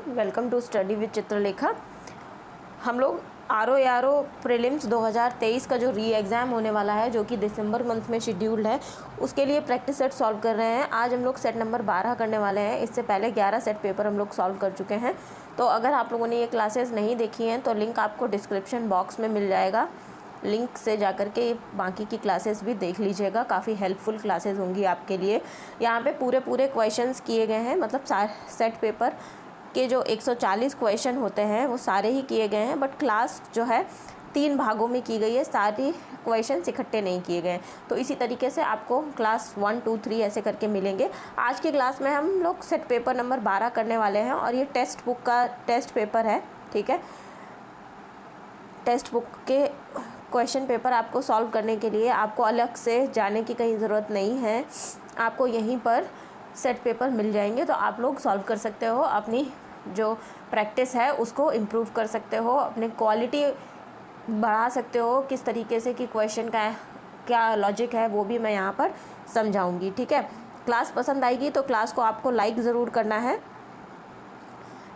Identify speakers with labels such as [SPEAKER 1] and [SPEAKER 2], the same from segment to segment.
[SPEAKER 1] Welcome to study with Chitralekha. हम लोग R O prelims 2023 का जो री एग्ज़ाम होने वाला है, जो कि दिसंबर मंथ में शेड्यूल्ड है, उसके लिए प्रैक्टिस सेट सॉल्व कर रहे हैं। आज हम लोग सेट नंबर 12 करने वाले हैं। इससे पहले 11 सेट पेपर हम लोग सॉल्व कर चुके हैं। तो अगर आप लोगों ने ये क्लासेस नहीं देखी हैं तो लिंक आपको डिस्क्रिप्शन बॉक्स में मिल जाएगा। लिंक से जाकर के बाकी की क्लासेस भी देख लीजिएगा, काफ़ी हेल्पफुल क्लासेस होंगी आपके लिए। यहाँ पे पूरे क्वेश्चंस किए गए हैं, मतलब सेट पेपर के जो 140 क्वेश्चन होते हैं वो सारे ही किए गए हैं, बट क्लास जो है 3 भागों में की गई है, सारी क्वेश्चन इकट्ठे नहीं किए गए हैं। तो इसी तरीके से आपको क्लास 1, 2, 3 ऐसे करके मिलेंगे। आज की क्लास में हम लोग सेट पेपर नंबर 12 करने वाले हैं और ये टेक्स्ट बुक का टेस्ट पेपर है, ठीक है। टेक्स्ट बुक के क्वेश्चन पेपर आपको सॉल्व करने के लिए आपको अलग से जाने की कहीं ज़रूरत नहीं है, आपको यहीं पर सेट पेपर मिल जाएंगे। तो आप लोग सॉल्व कर सकते हो, अपनी जो प्रैक्टिस है उसको इम्प्रूव कर सकते हो, अपनी क्वालिटी बढ़ा सकते हो। किस तरीके से कि क्वेश्चन का क्या लॉजिक है वो भी मैं यहाँ पर समझाऊंगी, ठीक है। क्लास पसंद आएगी तो क्लास को आपको लाइक ज़रूर करना है,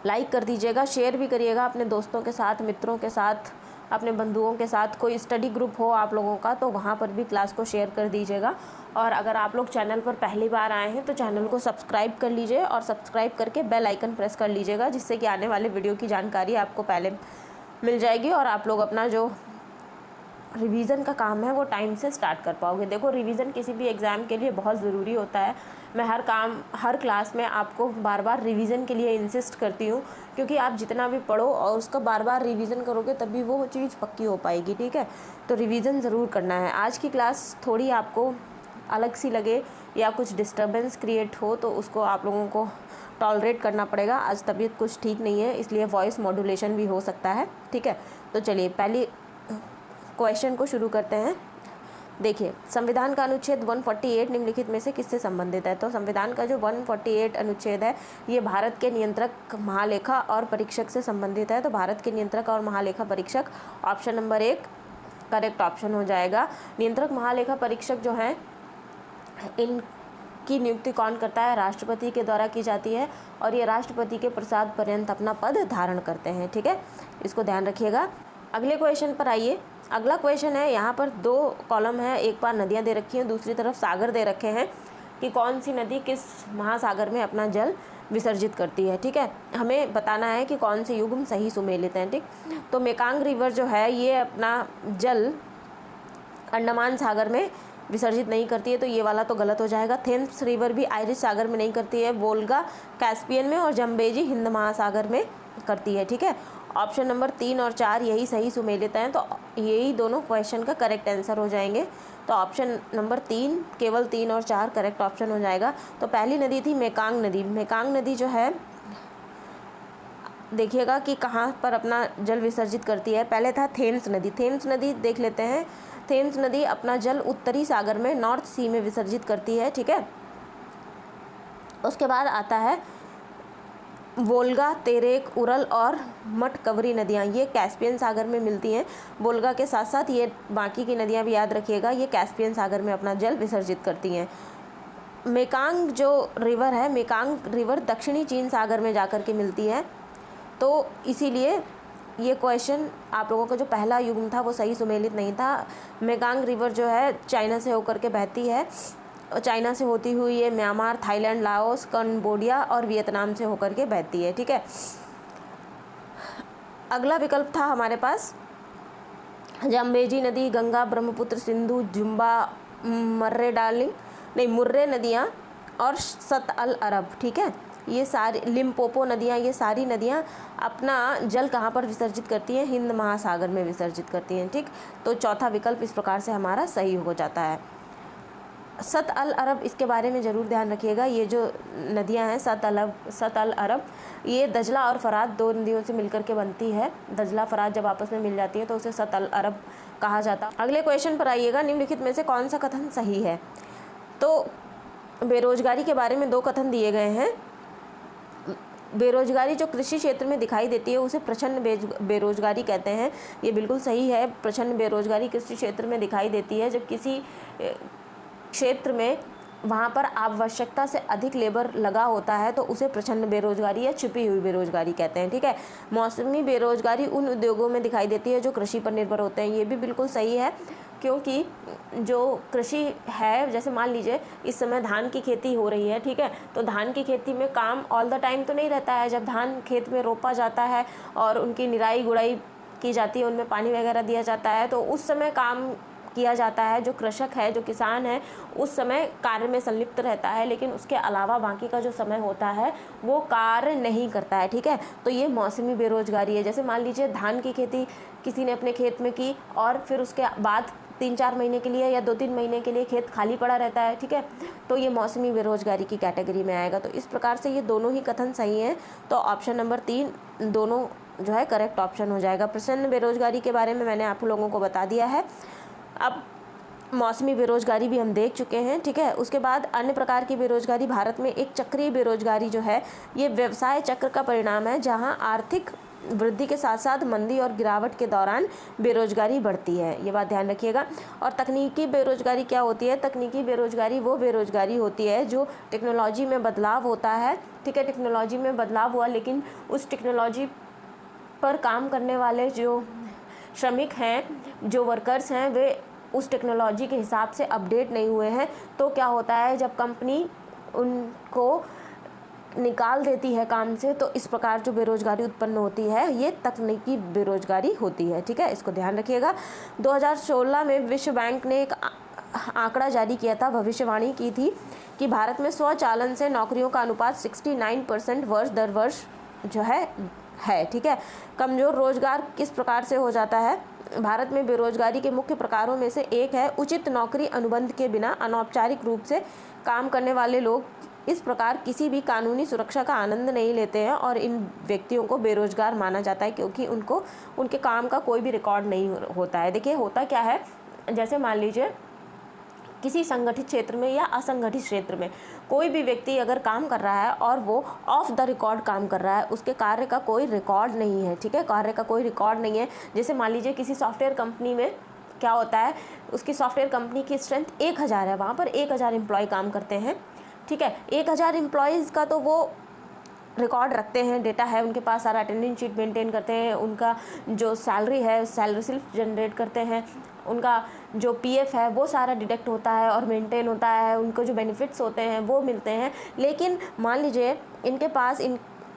[SPEAKER 1] लाइक कर दीजिएगा, शेयर भी करिएगा अपने दोस्तों के साथ, मित्रों के साथ, अपने बंधुओं के साथ। कोई स्टडी ग्रुप हो आप लोगों का तो वहाँ पर भी क्लास को शेयर कर दीजिएगा। और अगर आप लोग चैनल पर पहली बार आए हैं तो चैनल को सब्सक्राइब कर लीजिए और सब्सक्राइब करके बेल आइकन प्रेस कर लीजिएगा, जिससे कि आने वाले वीडियो की जानकारी आपको पहले मिल जाएगी और आप लोग अपना जो रिवीजन का काम है वो टाइम से स्टार्ट कर पाओगे। देखो, रिवीजन किसी भी एग्ज़ाम के लिए बहुत ज़रूरी होता है। मैं हर क्लास में आपको बार बार रिवीजन के लिए इंसिस्ट करती हूँ, क्योंकि आप जितना भी पढ़ो और उसका बार बार रिवीजन करोगे तभी वो चीज़ पक्की हो पाएगी, ठीक है। तो रिवीजन ज़रूर करना है। आज की क्लास थोड़ी आपको अलग सी लगे या कुछ डिस्टर्बेंस क्रिएट हो तो उसको आप लोगों को टॉलरेट करना पड़ेगा। आज तबीयत कुछ ठीक नहीं है, इसलिए वॉइस मॉड्यूलेशन भी हो सकता है, ठीक है। तो चलिए पहली क्वेश्चन को शुरू करते हैं। देखिए, संविधान का अनुच्छेद 148 निम्नलिखित में से किससे संबंधित है? तो संविधान का जो 148 अनुच्छेद है ये भारत के नियंत्रक, महालेखा और परीक्षक से संबंधित है। तो भारत के नियंत्रक और महालेखा परीक्षक, ऑप्शन नंबर 1 करेक्ट ऑप्शन हो जाएगा। नियंत्रक महालेखा परीक्षक जो हैं इनकी नियुक्ति कौन करता है? राष्ट्रपति के द्वारा की जाती है और ये राष्ट्रपति के प्रसाद पर्यंत अपना पद धारण करते हैं, ठीक है। इसको ध्यान रखिएगा। अगले क्वेश्चन पर आइए। अगला क्वेश्चन है, यहाँ पर 2 कॉलम है, एक बार नदियाँ दे रखी हैं, दूसरी तरफ सागर दे रखे हैं कि कौन सी नदी किस महासागर में अपना जल विसर्जित करती है, ठीक है। हमें बताना है कि कौन से युग्म सही सुमेलित हैं, ठीक। तो मेकांग रिवर जो है ये अपना जल अंडमान सागर में विसर्जित नहीं करती है, तो ये वाला तो गलत हो जाएगा। थेम्स रिवर भी आयरिश सागर में नहीं करती है, वोल्गा कैस्पियन में और जम्बेजी हिंद महासागर में करती है, ठीक है। ऑप्शन नंबर 3 और 4 यही सही सुमेलित हैं, तो यही दोनों क्वेश्चन का करेक्ट आंसर हो जाएंगे। तो ऑप्शन नंबर 3, केवल 3 और 4 करेक्ट ऑप्शन हो जाएगा। तो पहली नदी थी मेकांग नदी। मेकांग नदी जो है देखिएगा कि कहाँ पर अपना जल विसर्जित करती है। पहले था थेम्स नदी। थेम्स नदी देख लेते हैं। थेम्स नदी अपना जल उत्तरी सागर में, नॉर्थ सी में विसर्जित करती है, ठीक है। उसके बाद आता है वोल्गा, तेरेक, उरल और मटकवरी नदियाँ, ये कैस्पियन सागर में मिलती हैं। वोल्गा के साथ साथ ये बाकी की नदियाँ भी याद रखिएगा, ये कैस्पियन सागर में अपना जल विसर्जित करती हैं। मेकांग जो रिवर है, मेकांग रिवर दक्षिणी चीन सागर में जाकर के मिलती है, तो इसीलिए ये क्वेश्चन आप लोगों का जो पहला युग्म था वो सही सुमेलित नहीं था। मेकांग रिवर जो है चाइना से होकर के बहती है, चाइना से होती हुई ये म्यांमार, थाईलैंड, लाओस, कंबोडिया और वियतनाम से होकर के बहती है, ठीक है। अगला विकल्प था हमारे पास जम्बेजी नदी, गंगा, ब्रह्मपुत्र, सिंधु, जुम्बा, मुर्रे नदियाँ और सत अल अरब, ठीक है। ये सारी लिम्पोपो नदियाँ, ये सारी नदियाँ अपना जल कहाँ पर विसर्जित करती हैं? हिंद महासागर में विसर्जित करती हैं, ठीक। तो चौथा विकल्प इस प्रकार से हमारा सही हो जाता है। सत अल अरब, इसके बारे में ज़रूर ध्यान रखिएगा। ये जो नदियाँ हैं सत अल अरब, ये दजला और फरात 2 नदियों से मिलकर के बनती है। दजला फरात जब आपस में मिल जाती है तो उसे सत अल अरब कहा जाता है। अगले क्वेश्चन पर आइएगा। निम्नलिखित में से कौन सा कथन सही है? तो बेरोजगारी के बारे में 2 कथन दिए गए हैं। बेरोजगारी जो कृषि क्षेत्र में दिखाई देती है उसे प्रच्छन्न बेरोजगारी कहते हैं, ये बिल्कुल सही है। प्रच्छन्न बेरोजगारी कृषि क्षेत्र में दिखाई देती है जब किसी क्षेत्र में वहाँ पर आवश्यकता से अधिक लेबर लगा होता है तो उसे प्रच्छन्न बेरोजगारी या छिपी हुई बेरोजगारी कहते हैं, ठीक है। मौसमी बेरोजगारी उन उद्योगों में दिखाई देती है जो कृषि पर निर्भर होते हैं। ये भी बिल्कुल सही है, क्योंकि जो कृषि है, जैसे मान लीजिए इस समय धान की खेती हो रही है, ठीक है, तो धान की खेती में काम ऑल द टाइम तो नहीं रहता है। जब धान खेत में रोपा जाता है और उनकी निराई गुड़ाई की जाती है, उनमें पानी वगैरह दिया जाता है, तो उस समय काम किया जाता है। जो कृषक है, जो किसान है, उस समय कार्य में संलिप्त रहता है, लेकिन उसके अलावा बाकी का जो समय होता है वो कार्य नहीं करता है, ठीक है। तो ये मौसमी बेरोजगारी है। जैसे मान लीजिए धान की खेती किसी ने अपने खेत में की और फिर उसके बाद 3-4 महीने के लिए या 2-3 महीने के लिए खेत खाली पड़ा रहता है, ठीक है, तो ये मौसमी बेरोजगारी की कैटेगरी में आएगा। तो इस प्रकार से ये दोनों ही कथन सही हैं, तो ऑप्शन नंबर 3 दोनों जो है करेक्ट ऑप्शन हो जाएगा। प्रच्छन्न बेरोजगारी के बारे में मैंने आप लोगों को बता दिया है। अब मौसमी बेरोजगारी भी हम देख चुके हैं, ठीक है। उसके बाद अन्य प्रकार की बेरोजगारी, भारत में एक चक्रीय बेरोजगारी जो है ये व्यवसाय चक्र का परिणाम है, जहां आर्थिक वृद्धि के साथ साथ मंदी और गिरावट के दौरान बेरोजगारी बढ़ती है, ये बात ध्यान रखिएगा। और तकनीकी बेरोजगारी क्या होती है? तकनीकी बेरोजगारी वो बेरोजगारी होती है जो टेक्नोलॉजी में बदलाव होता है, ठीक है। टेक्नोलॉजी में बदलाव हुआ लेकिन उस टेक्नोलॉजी पर काम करने वाले जो श्रमिक हैं, जो वर्कर्स हैं, वे उस टेक्नोलॉजी के हिसाब से अपडेट नहीं हुए हैं। तो क्या होता है, जब कंपनी उनको निकाल देती है काम से, तो इस प्रकार जो बेरोजगारी उत्पन्न होती है ये तकनीकी बेरोजगारी होती है, ठीक है। इसको ध्यान रखिएगा। 2016 में विश्व बैंक ने एक आंकड़ा जारी किया था, भविष्यवाणी की थी कि भारत में स्वचालन से नौकरियों का अनुपात 69% वर्ष दर वर्ष जो है, ठीक है। कमज़ोर रोजगार किस प्रकार से हो जाता है? भारत में बेरोजगारी के मुख्य प्रकारों में से एक है उचित नौकरी अनुबंध के बिना अनौपचारिक रूप से काम करने वाले लोग। इस प्रकार किसी भी कानूनी सुरक्षा का आनंद नहीं लेते हैं और इन व्यक्तियों को बेरोजगार माना जाता है, क्योंकि उनको उनके काम का कोई भी रिकॉर्ड नहीं होता है। देखिए होता क्या है, जैसे मान लीजिए किसी संगठित क्षेत्र में या असंगठित क्षेत्र में कोई भी व्यक्ति अगर काम कर रहा है और वो ऑफ द रिकॉर्ड काम कर रहा है, उसके कार्य का कोई रिकॉर्ड नहीं है, ठीक है, कार्य का कोई रिकॉर्ड नहीं है। जैसे मान लीजिए किसी सॉफ्टवेयर कंपनी में क्या होता है, उसकी सॉफ्टवेयर कंपनी की स्ट्रेंथ 1000 है, वहाँ पर 1000 एम्प्लॉय काम करते हैं, ठीक है। 1000 एम्प्लॉयज़ का तो वो रिकॉर्ड रखते हैं, डेटा है उनके पास, सारा अटेंडेंस शीट मेंटेन करते हैं, उनका जो सैलरी है सैलरी स्लिप जनरेट करते हैं, उनका जो पीएफ है वो सारा डिडक्ट होता है और मेंटेन होता है, उनको जो बेनिफिट्स होते हैं वो मिलते हैं। लेकिन मान लीजिए इनके पास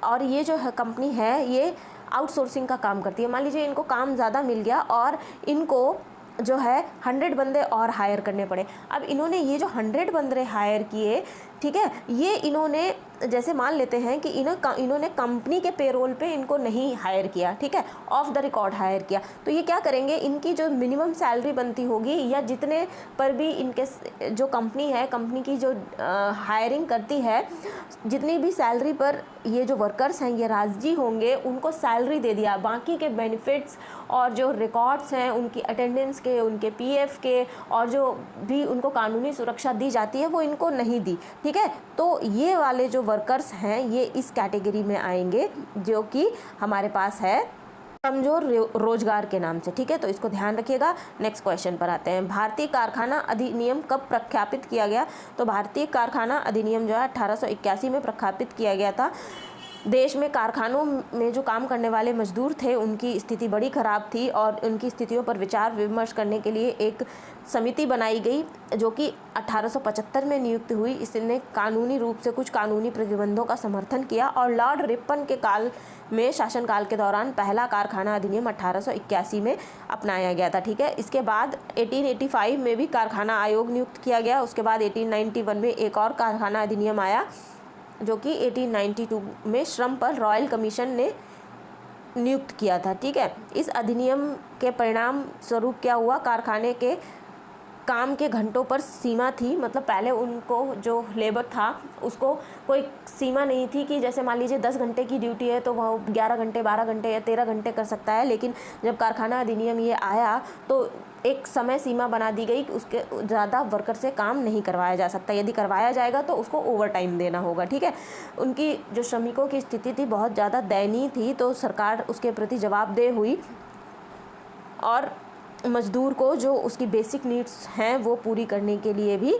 [SPEAKER 1] और ये जो कंपनी है ये आउटसोर्सिंग का काम करती है। मान लीजिए इनको काम ज़्यादा मिल गया और इनको जो है 100 बंदे और हायर करने पड़े। अब इन्होंने ये जो 100 बंदे हायर किए, ठीक है, ये इन्होंने जैसे मान लेते हैं कि इन्होंने कंपनी के पेरोल पे इनको नहीं हायर किया, ठीक है, ऑफ द रिकॉर्ड हायर किया, तो ये क्या करेंगे, इनकी जो मिनिमम सैलरी बनती होगी या जितने पर भी इनके जो कंपनी है, कंपनी की जो हायरिंग करती है, जितनी भी सैलरी पर ये जो वर्कर्स हैं ये राजी होंगे, उनको सैलरी दे दिया, बाकी के बेनिफिट्स और जो रिकॉर्ड्स हैं उनकी अटेंडेंस के, उनके पीएफ के और जो भी उनको कानूनी सुरक्षा दी जाती है वो इनको नहीं दी, ठीक है। तो ये वाले जो वर्कर्स हैं ये इस कैटेगरी में आएंगे जो कि हमारे पास है कमजोर रोजगार के नाम से, ठीक है। तो इसको ध्यान रखिएगा। नेक्स्ट क्वेश्चन पर आते हैं। भारतीय कारखाना अधिनियम कब प्रख्यापित किया गया? तो भारतीय कारखाना अधिनियम जो है 1881 में प्रख्यापित किया गया था। देश में कारखानों में जो काम करने वाले मजदूर थे उनकी स्थिति बड़ी ख़राब थी और उनकी स्थितियों पर विचार विमर्श करने के लिए एक समिति बनाई गई जो कि 1875 में नियुक्त हुई। इसने कानूनी रूप से कुछ कानूनी प्रतिबंधों का समर्थन किया और लॉर्ड रिपन के काल में शासनकाल के दौरान पहला कारखाना अधिनियम 1881 में अपनाया गया था, ठीक है। इसके बाद 1885 में भी कारखाना आयोग नियुक्त किया गया। उसके बाद 1891 में एक और कारखाना अधिनियम आया जो कि 1892 में श्रम पर रॉयल कमीशन ने नियुक्त किया था, ठीक है। इस अधिनियम के परिणाम स्वरूप क्या हुआ, कारखाने के काम के घंटों पर सीमा थी, मतलब पहले उनको जो लेबर था उसको कोई सीमा नहीं थी कि जैसे मान लीजिए 10 घंटे की ड्यूटी है तो वह 11 घंटे 12 घंटे या 13 घंटे कर सकता है। लेकिन जब कारखाना अधिनियम ये आया तो एक समय सीमा बना दी गई कि उसके ज़्यादा वर्कर से काम नहीं करवाया जा सकता, यदि करवाया जाएगा तो उसको ओवर टाइम देना होगा, ठीक है। उनकी जो श्रमिकों की स्थिति थी बहुत ज़्यादा दयनीय थी, तो सरकार उसके प्रति जवाबदेह हुई और मज़दूर को जो उसकी बेसिक नीड्स हैं वो पूरी करने के लिए भी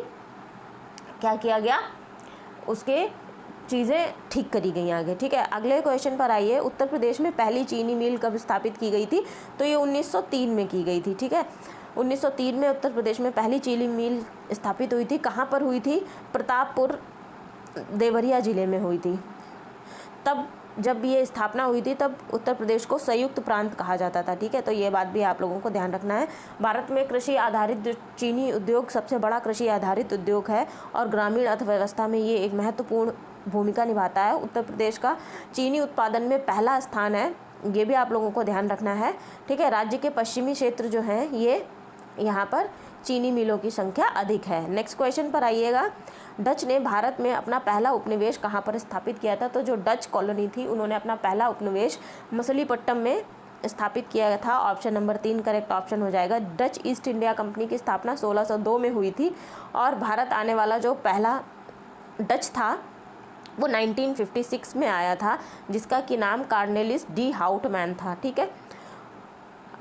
[SPEAKER 1] क्या किया गया, उसके चीज़ें ठीक करी गई आगे। ठीक है, अगले क्वेश्चन पर आइए। उत्तर प्रदेश में पहली चीनी मिल कब स्थापित की गई थी? तो ये 1903 में की गई थी। ठीक है, 1903 में उत्तर प्रदेश में पहली चीनी मिल स्थापित हुई थी। कहाँ पर हुई थी? प्रतापपुर देवरिया ज़िले में हुई थी। तब जब ये स्थापना हुई थी तब उत्तर प्रदेश को संयुक्त प्रांत कहा जाता था। ठीक है, तो ये बात भी आप लोगों को ध्यान रखना है। भारत में कृषि आधारित चीनी उद्योग सबसे बड़ा कृषि आधारित उद्योग है और ग्रामीण अर्थव्यवस्था में ये एक महत्वपूर्ण भूमिका निभाता है। उत्तर प्रदेश का चीनी उत्पादन में पहला स्थान है, ये भी आप लोगों को ध्यान रखना है। ठीक है, राज्य के पश्चिमी क्षेत्र जो हैं ये यहाँ पर चीनी मिलों की संख्या अधिक है। नेक्स्ट क्वेश्चन पर आइएगा। डच ने भारत में अपना पहला उपनिवेश कहाँ पर स्थापित किया था? तो जो डच कॉलोनी थी उन्होंने अपना पहला उपनिवेश मछलीपट्टनम में स्थापित किया था। ऑप्शन नंबर 3 करेक्ट ऑप्शन हो जाएगा। डच ईस्ट इंडिया कंपनी की स्थापना 1602 में हुई थी और भारत आने वाला जो पहला डच था वो 1956 में आया था, जिसका कि नाम कार्नेलिस डी हाउटमैन था। ठीक है,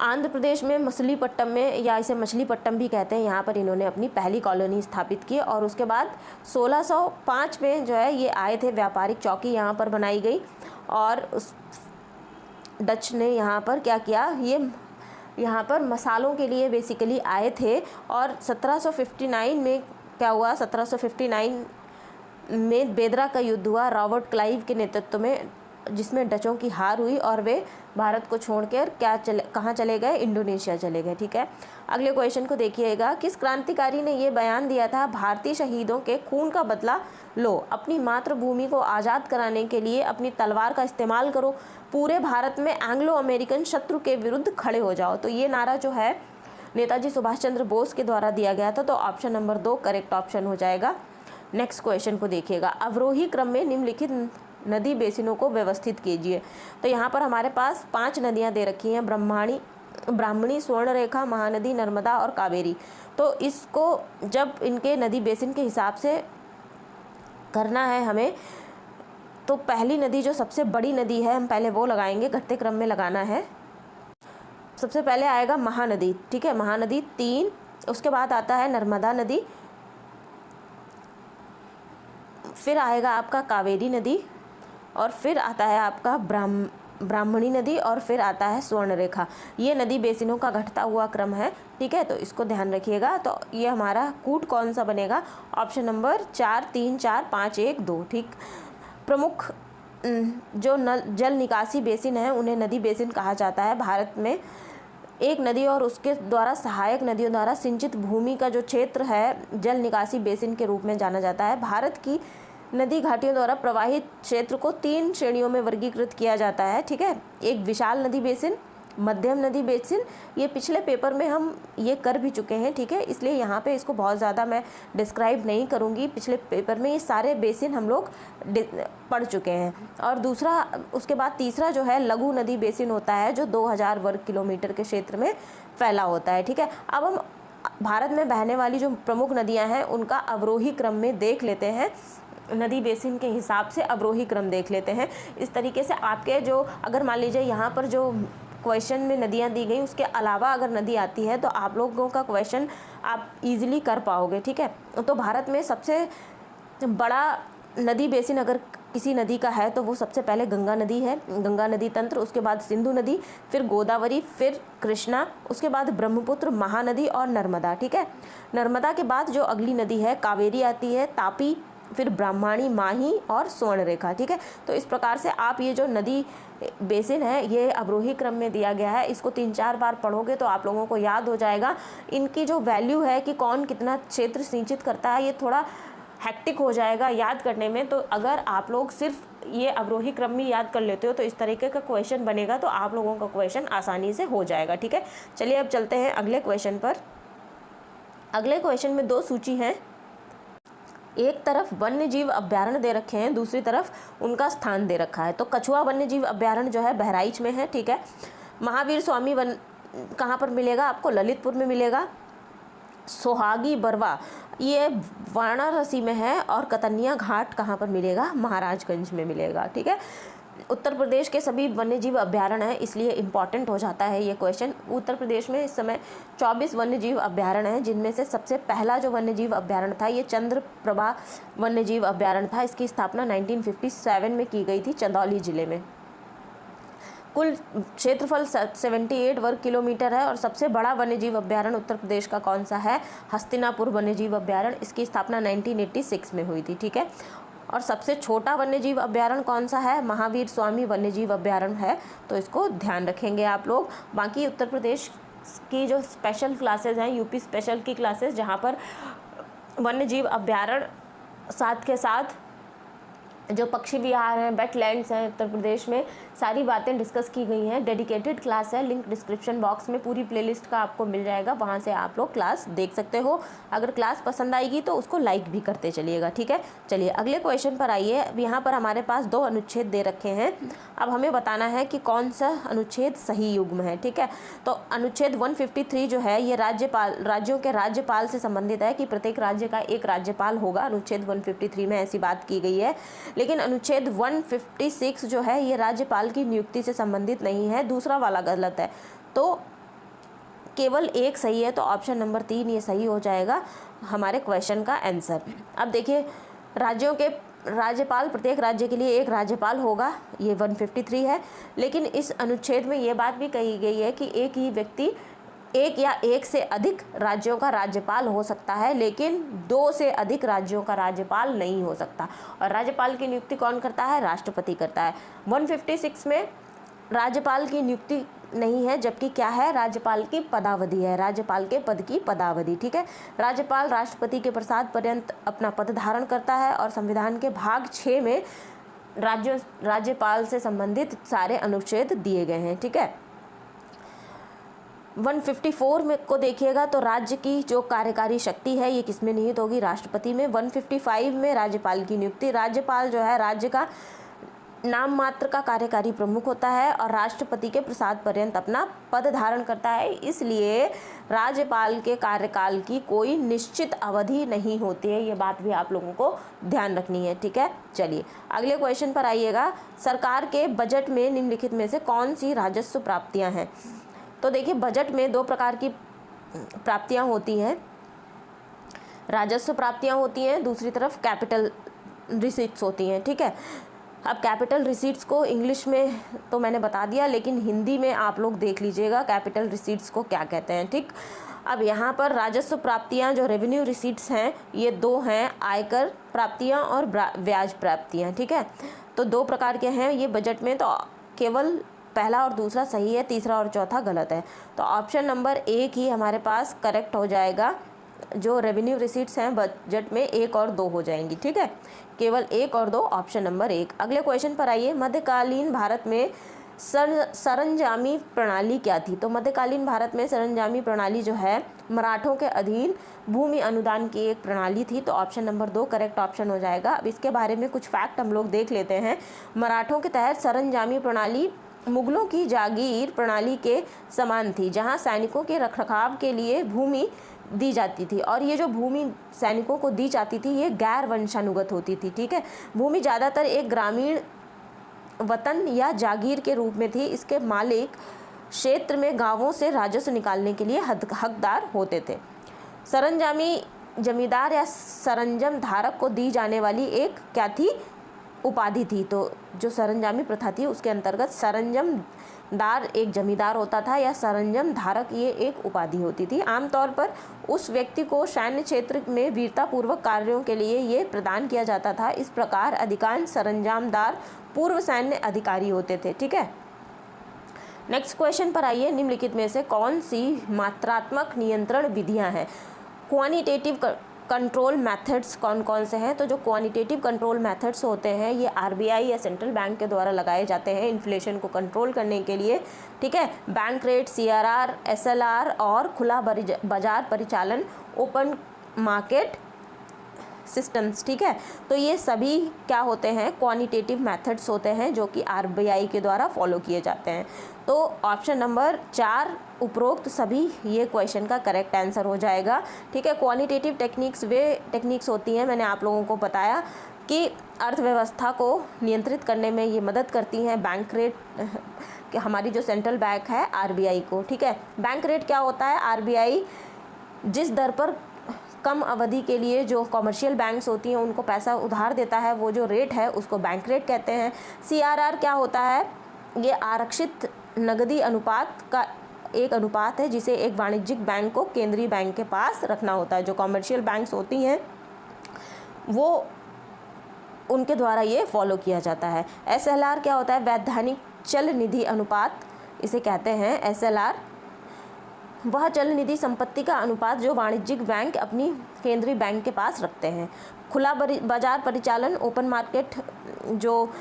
[SPEAKER 1] आंध्र प्रदेश में मछलीपट्टनम में, या इसे मछलीपट्टनम भी कहते हैं, यहाँ पर इन्होंने अपनी पहली कॉलोनी स्थापित की और उसके बाद 1605 में जो है ये आए थे। व्यापारिक चौकी यहाँ पर बनाई गई और उस डच ने यहाँ पर क्या किया, ये यहाँ पर मसालों के लिए बेसिकली आए थे। और 1759 में क्या हुआ, 1759 में बेदरा का युद्ध हुआ रॉबर्ट क्लाइव के नेतृत्व में, जिसमें डचों की हार हुई और वे भारत को छोड़कर कहाँ चले गए? इंडोनेशिया चले गए। ठीक है, अगले क्वेश्चन को देखिएगा। किस क्रांतिकारी ने ये बयान दिया था, भारतीय शहीदों के खून का बदला लो, अपनी मातृभूमि को आज़ाद कराने के लिए अपनी तलवार का इस्तेमाल करो, पूरे भारत में एंग्लो अमेरिकन शत्रु के विरुद्ध खड़े हो जाओ। तो ये नारा जो है नेताजी सुभाष चंद्र बोस के द्वारा दिया गया था। तो ऑप्शन नंबर 2 करेक्ट ऑप्शन हो जाएगा। नेक्स्ट क्वेश्चन को देखिएगा। अवरोही क्रम में निम्नलिखित नदी बेसिनों को व्यवस्थित कीजिए। तो यहाँ पर हमारे पास 5 नदियाँ दे रखी हैं, ब्राह्मणी, स्वर्णरेखा, महानदी, नर्मदा और कावेरी। तो इसको जब इनके नदी बेसिन के हिसाब से करना है हमें, तो पहली नदी जो सबसे बड़ी नदी है हम पहले वो लगाएंगे, घटते क्रम में लगाना है। सबसे पहले आएगा महानदी। ठीक है, महानदी 3, उसके बाद आता है नर्मदा नदी, फिर आएगा आपका कावेरी नदी और फिर आता है आपका ब्राह्मणी नदी और फिर आता है स्वर्णरेखा। ये नदी बेसिनों का घटता हुआ क्रम है। ठीक है, तो इसको ध्यान रखिएगा। तो ये हमारा कूट कौन सा बनेगा? Option number 4, 3, 4, 5, 1, 2। ठीक, प्रमुख जो जल निकासी बेसिन है उन्हें नदी बेसिन कहा जाता है। भारत में एक नदी और उसके द्वारा सहायक नदियों द्वारा सिंचित भूमि का जो क्षेत्र है जल निकासी बेसिन के रूप में जाना जाता है। भारत की नदी घाटियों द्वारा प्रवाहित क्षेत्र को 3 श्रेणियों में वर्गीकृत किया जाता है। ठीक है, एक विशाल नदी बेसिन, मध्यम नदी बेसिन, ये पिछले पेपर में हम ये कर भी चुके हैं। ठीक है, इसलिए यहाँ पे इसको बहुत ज़्यादा मैं डिस्क्राइब नहीं करूँगी। पिछले पेपर में ये सारे बेसिन हम लोग पढ़ चुके हैं। और दूसरा, उसके बाद तीसरा जो है लघु नदी बेसिन होता है, जो 2000 वर्ग किलोमीटर के क्षेत्र में फैला होता है। ठीक है, अब हम भारत में बहने वाली जो प्रमुख नदियाँ हैं उनका अवरोही क्रम में देख लेते हैं। नदी बेसिन के हिसाब से अवरोही क्रम देख लेते हैं। इस तरीके से आपके जो, अगर मान लीजिए यहाँ पर जो क्वेश्चन में नदियाँ दी गई उसके अलावा अगर नदी आती है तो आप लोगों का क्वेश्चन आप इजीली कर पाओगे। ठीक है, तो भारत में सबसे बड़ा नदी बेसिन अगर किसी नदी का है तो वो सबसे पहले गंगा नदी है, गंगा नदी तंत्र, उसके बाद सिंधु नदी, फिर गोदावरी, फिर कृष्णा, उसके बाद ब्रह्मपुत्र, महानदी और नर्मदा। ठीक है, नर्मदा के बाद जो अगली नदी है कावेरी आती है, तापी, फिर ब्राह्मणी, माही और स्वर्णरेखा। ठीक है, तो इस प्रकार से आप ये जो नदी बेसिन है ये अवरोही क्रम में दिया गया है। इसको 3-4 बार पढ़ोगे तो आप लोगों को याद हो जाएगा। इनकी जो वैल्यू है कि कौन कितना क्षेत्र सिंचित करता है ये थोड़ा हैक्टिक हो जाएगा याद करने में। तो अगर आप लोग सिर्फ ये अवरोही क्रम में याद कर लेते हो तो इस तरीके का क्वेश्चन बनेगा तो आप लोगों का क्वेश्चन आसानी से हो जाएगा। ठीक है, चलिए अब चलते हैं अगले क्वेश्चन पर। अगले क्वेश्चन में 2 सूची हैं, एक तरफ वन्य जीव अभ्यारण्य दे रखे हैं, दूसरी तरफ उनका स्थान दे रखा है। तो कछुआ वन्य जीव अभ्यारण्य जो है बहराइच में है। ठीक है, महावीर स्वामी वन कहाँ पर मिलेगा आपको? ललितपुर में मिलेगा। सोहागी बरवा ये वाराणसी में है और कतनिया घाट कहाँ पर मिलेगा? महाराजगंज में मिलेगा। ठीक है, उत्तर प्रदेश के सभी वन्यजीव अभयारण्य हैं, इसलिए इम्पॉर्टेंट हो जाता है ये क्वेश्चन। उत्तर प्रदेश में इस समय 24 वन्यजीव अभयारण्य हैं, जिनमें से सबसे पहला जो वन्यजीव अभयारण्य था ये चंद्रप्रभा वन्यजीव अभयारण्य था। इसकी स्थापना 1957 में की गई थी चंदौली जिले में। कुल क्षेत्रफल 78 वर्ग किलोमीटर है और सबसे बड़ा वन्यजीव अभयारण्य उत्तर प्रदेश का कौन सा है? हस्तिनापुर वन्यजीव अभयारण्य। इसकी स्थापना 1986 में हुई थी, ठीक है। और सबसे छोटा वन्यजीव अभयारण्य कौन सा है? महावीर स्वामी वन्यजीव अभयारण्य है, तो इसको ध्यान रखेंगे आप लोग। बाकी उत्तर प्रदेश की जो स्पेशल क्लासेस हैं, यूपी स्पेशल की क्लासेस, जहाँ पर वन्यजीव अभयारण्य साथ के साथ जो पक्षी विहार हैं, वेटलैंड्स हैं उत्तर प्रदेश में, सारी बातें डिस्कस की गई हैं। डेडिकेटेड क्लास है, लिंक डिस्क्रिप्शन बॉक्स में पूरी प्लेलिस्ट का आपको मिल जाएगा, वहाँ से आप लोग क्लास देख सकते हो। अगर क्लास पसंद आएगी तो उसको लाइक भी करते चलिएगा, ठीक है। चलिए अगले क्वेश्चन पर आइए। अब यहाँ पर हमारे पास 2 अनुच्छेद दे रखे हैं। अब हमें बताना है कि कौन सा अनुच्छेद सही युग्म है, ठीक है। तो अनुच्छेद 153 जो है ये राज्यों के राज्यपाल से संबंधित है कि प्रत्येक राज्य का एक राज्यपाल होगा। अनुच्छेद 153 में ऐसी बात की गई है। लेकिन अनुच्छेद 156 जो है ये राज्यपाल की नियुक्ति से संबंधित नहीं है, दूसरा वाला गलत है। तो केवल एक सही है, तो ऑप्शन नंबर 3 ये सही हो जाएगा हमारे क्वेश्चन का आंसर। अब देखिए, राज्यों के राज्यपाल, प्रत्येक राज्य के लिए एक राज्यपाल होगा, ये 153 है। लेकिन इस अनुच्छेद में ये बात भी कही गई है कि एक ही व्यक्ति एक या एक से अधिक राज्यों का राज्यपाल हो सकता है, लेकिन 2 से अधिक राज्यों का राज्यपाल नहीं हो सकता। और राज्यपाल की नियुक्ति कौन करता है? राष्ट्रपति करता है। 156 में राज्यपाल की नियुक्ति नहीं है, जबकि क्या है? राज्यपाल की पदावधि है, राज्यपाल के पद की पदावधि, ठीक है। राज्यपाल राष्ट्रपति के प्रसाद पर्यंत अपना पद धारण करता है और संविधान के भाग 6 में राज्यपाल से संबंधित सारे अनुच्छेद दिए गए हैं, ठीक है। 154 में को देखिएगा तो राज्य की जो कार्यकारी शक्ति है ये किसमें निहित होगी? राष्ट्रपति में। 155 में राज्यपाल की नियुक्ति, राज्यपाल जो है राज्य का नाम मात्र का कार्यकारी प्रमुख होता है और राष्ट्रपति के प्रसाद पर्यंत अपना पद धारण करता है, इसलिए राज्यपाल के कार्यकाल की कोई निश्चित अवधि नहीं होती है। ये बात भी आप लोगों को ध्यान रखनी है, ठीक है। चलिए अगले क्वेश्चन पर आइएगा। सरकार के बजट में निम्नलिखित में से कौन सी राजस्व प्राप्तियां हैं? तो देखिए, बजट में 2 प्रकार की प्राप्तियां होती हैं, राजस्व प्राप्तियां होती हैं, दूसरी तरफ कैपिटल रिसीट्स होती हैं, ठीक है। अब कैपिटल रिसीट्स को इंग्लिश में तो मैंने बता दिया, लेकिन हिंदी में आप लोग देख लीजिएगा कैपिटल रिसीट्स को क्या कहते हैं, ठीक। अब यहाँ पर राजस्व प्राप्तियाँ जो रेवेन्यू रिसीट्स हैं ये 2 हैं, आयकर प्राप्तियाँ और ब्याज प्राप्तियाँ, ठीक है। तो 2 प्रकार के हैं ये बजट में, तो केवल पहला और दूसरा सही है, तीसरा और चौथा गलत है। तो ऑप्शन नंबर 1 ही हमारे पास करेक्ट हो जाएगा। जो रेवेन्यू रिसीट्स हैं बजट में 1 और 2 हो जाएंगी, ठीक है। केवल 1 और 2, ऑप्शन नंबर 1। अगले क्वेश्चन पर आइए। मध्यकालीन भारत में सरंजामी प्रणाली क्या थी? तो मध्यकालीन भारत में सरंजामी प्रणाली जो है मराठों के अधीन भूमि अनुदान की एक प्रणाली थी, तो ऑप्शन नंबर 2 करेक्ट ऑप्शन हो जाएगा। अब इसके बारे में कुछ फैक्ट हम लोग देख लेते हैं। मराठों के तहत सरंजामी प्रणाली मुगलों की जागीर प्रणाली के समान थी, जहां सैनिकों के रखरखाव के लिए भूमि दी जाती थी, और ये जो भूमि सैनिकों को दी जाती थी ये गैर वंशानुगत होती थी, ठीक है। भूमि ज़्यादातर एक ग्रामीण वतन या जागीर के रूप में थी। इसके मालिक क्षेत्र में गांवों से राजस्व निकालने के लिए हकदार होते थे। सरंजामी जमींदार या सरंजम धारक को दी जाने वाली एक क्या थी? उपाधि थी। तो जो सरंजामी प्रथा थी उसके अंतर्गत सरंजम दार एक जमींदार होता था या सरंजम धारक ये एक उपाधि होती थी। आमतौर पर उस व्यक्ति को सैन्य क्षेत्र में वीरतापूर्वक कार्यों के लिए ये प्रदान किया जाता था। इस प्रकार अधिकांश सरंजामदार पूर्व सैन्य अधिकारी होते थे, ठीक है। नेक्स्ट क्वेश्चन पर आइए। निम्नलिखित में से कौन सी मात्रात्मक नियंत्रण विधियां हैं? क्वांटिटेटिव कंट्रोल मेथड्स कौन कौन से हैं? तो जो क्वांटिटेटिव कंट्रोल मेथड्स होते हैं ये आरबीआई या सेंट्रल बैंक के द्वारा लगाए जाते हैं इन्फ्लेशन को कंट्रोल करने के लिए, ठीक है। बैंक रेट, सीआरआर, एसएलआर और खुला बाजार परिचालन, ओपन मार्केट सिस्टम्स, ठीक है। तो ये सभी क्या होते हैं? क्वांटिटेटिव मेथड्स होते हैं जो कि आरबीआई के द्वारा फॉलो किए जाते हैं। तो ऑप्शन नंबर 4 उपरोक्त सभी ये क्वेश्चन का करेक्ट आंसर हो जाएगा, ठीक है। क्वांटिटेटिव टेक्निक्स वे टेक्निक्स होती हैं, मैंने आप लोगों को बताया कि अर्थव्यवस्था को नियंत्रित करने में ये मदद करती हैं बैंक रेट कि हमारी जो सेंट्रल बैंक है आरबीआई को, ठीक है। बैंक रेट क्या होता है? आरबीआई जिस दर पर कम अवधि के लिए जो कमर्शियल बैंक्स होती हैं उनको पैसा उधार देता है, वो जो रेट है उसको बैंक रेट कहते हैं। सीआरआर क्या होता है? ये आरक्षित नकदी अनुपात का एक अनुपात है जिसे एक वाणिज्यिक बैंक को केंद्रीय बैंक के पास रखना होता है। जो कमर्शियल बैंक्स होती हैं वो उनके द्वारा ये फॉलो किया जाता है। एसएलआर क्या होता है? वैधानिक चल निधि अनुपात इसे कहते हैं। एसएलआर वह चल निधि संपत्ति का अनुपात जो वाणिज्यिक बैंक अपनी केंद्रीय बैंक के पास रखते हैं। खुला बाजार परिचालन, ओपन मार्केट जो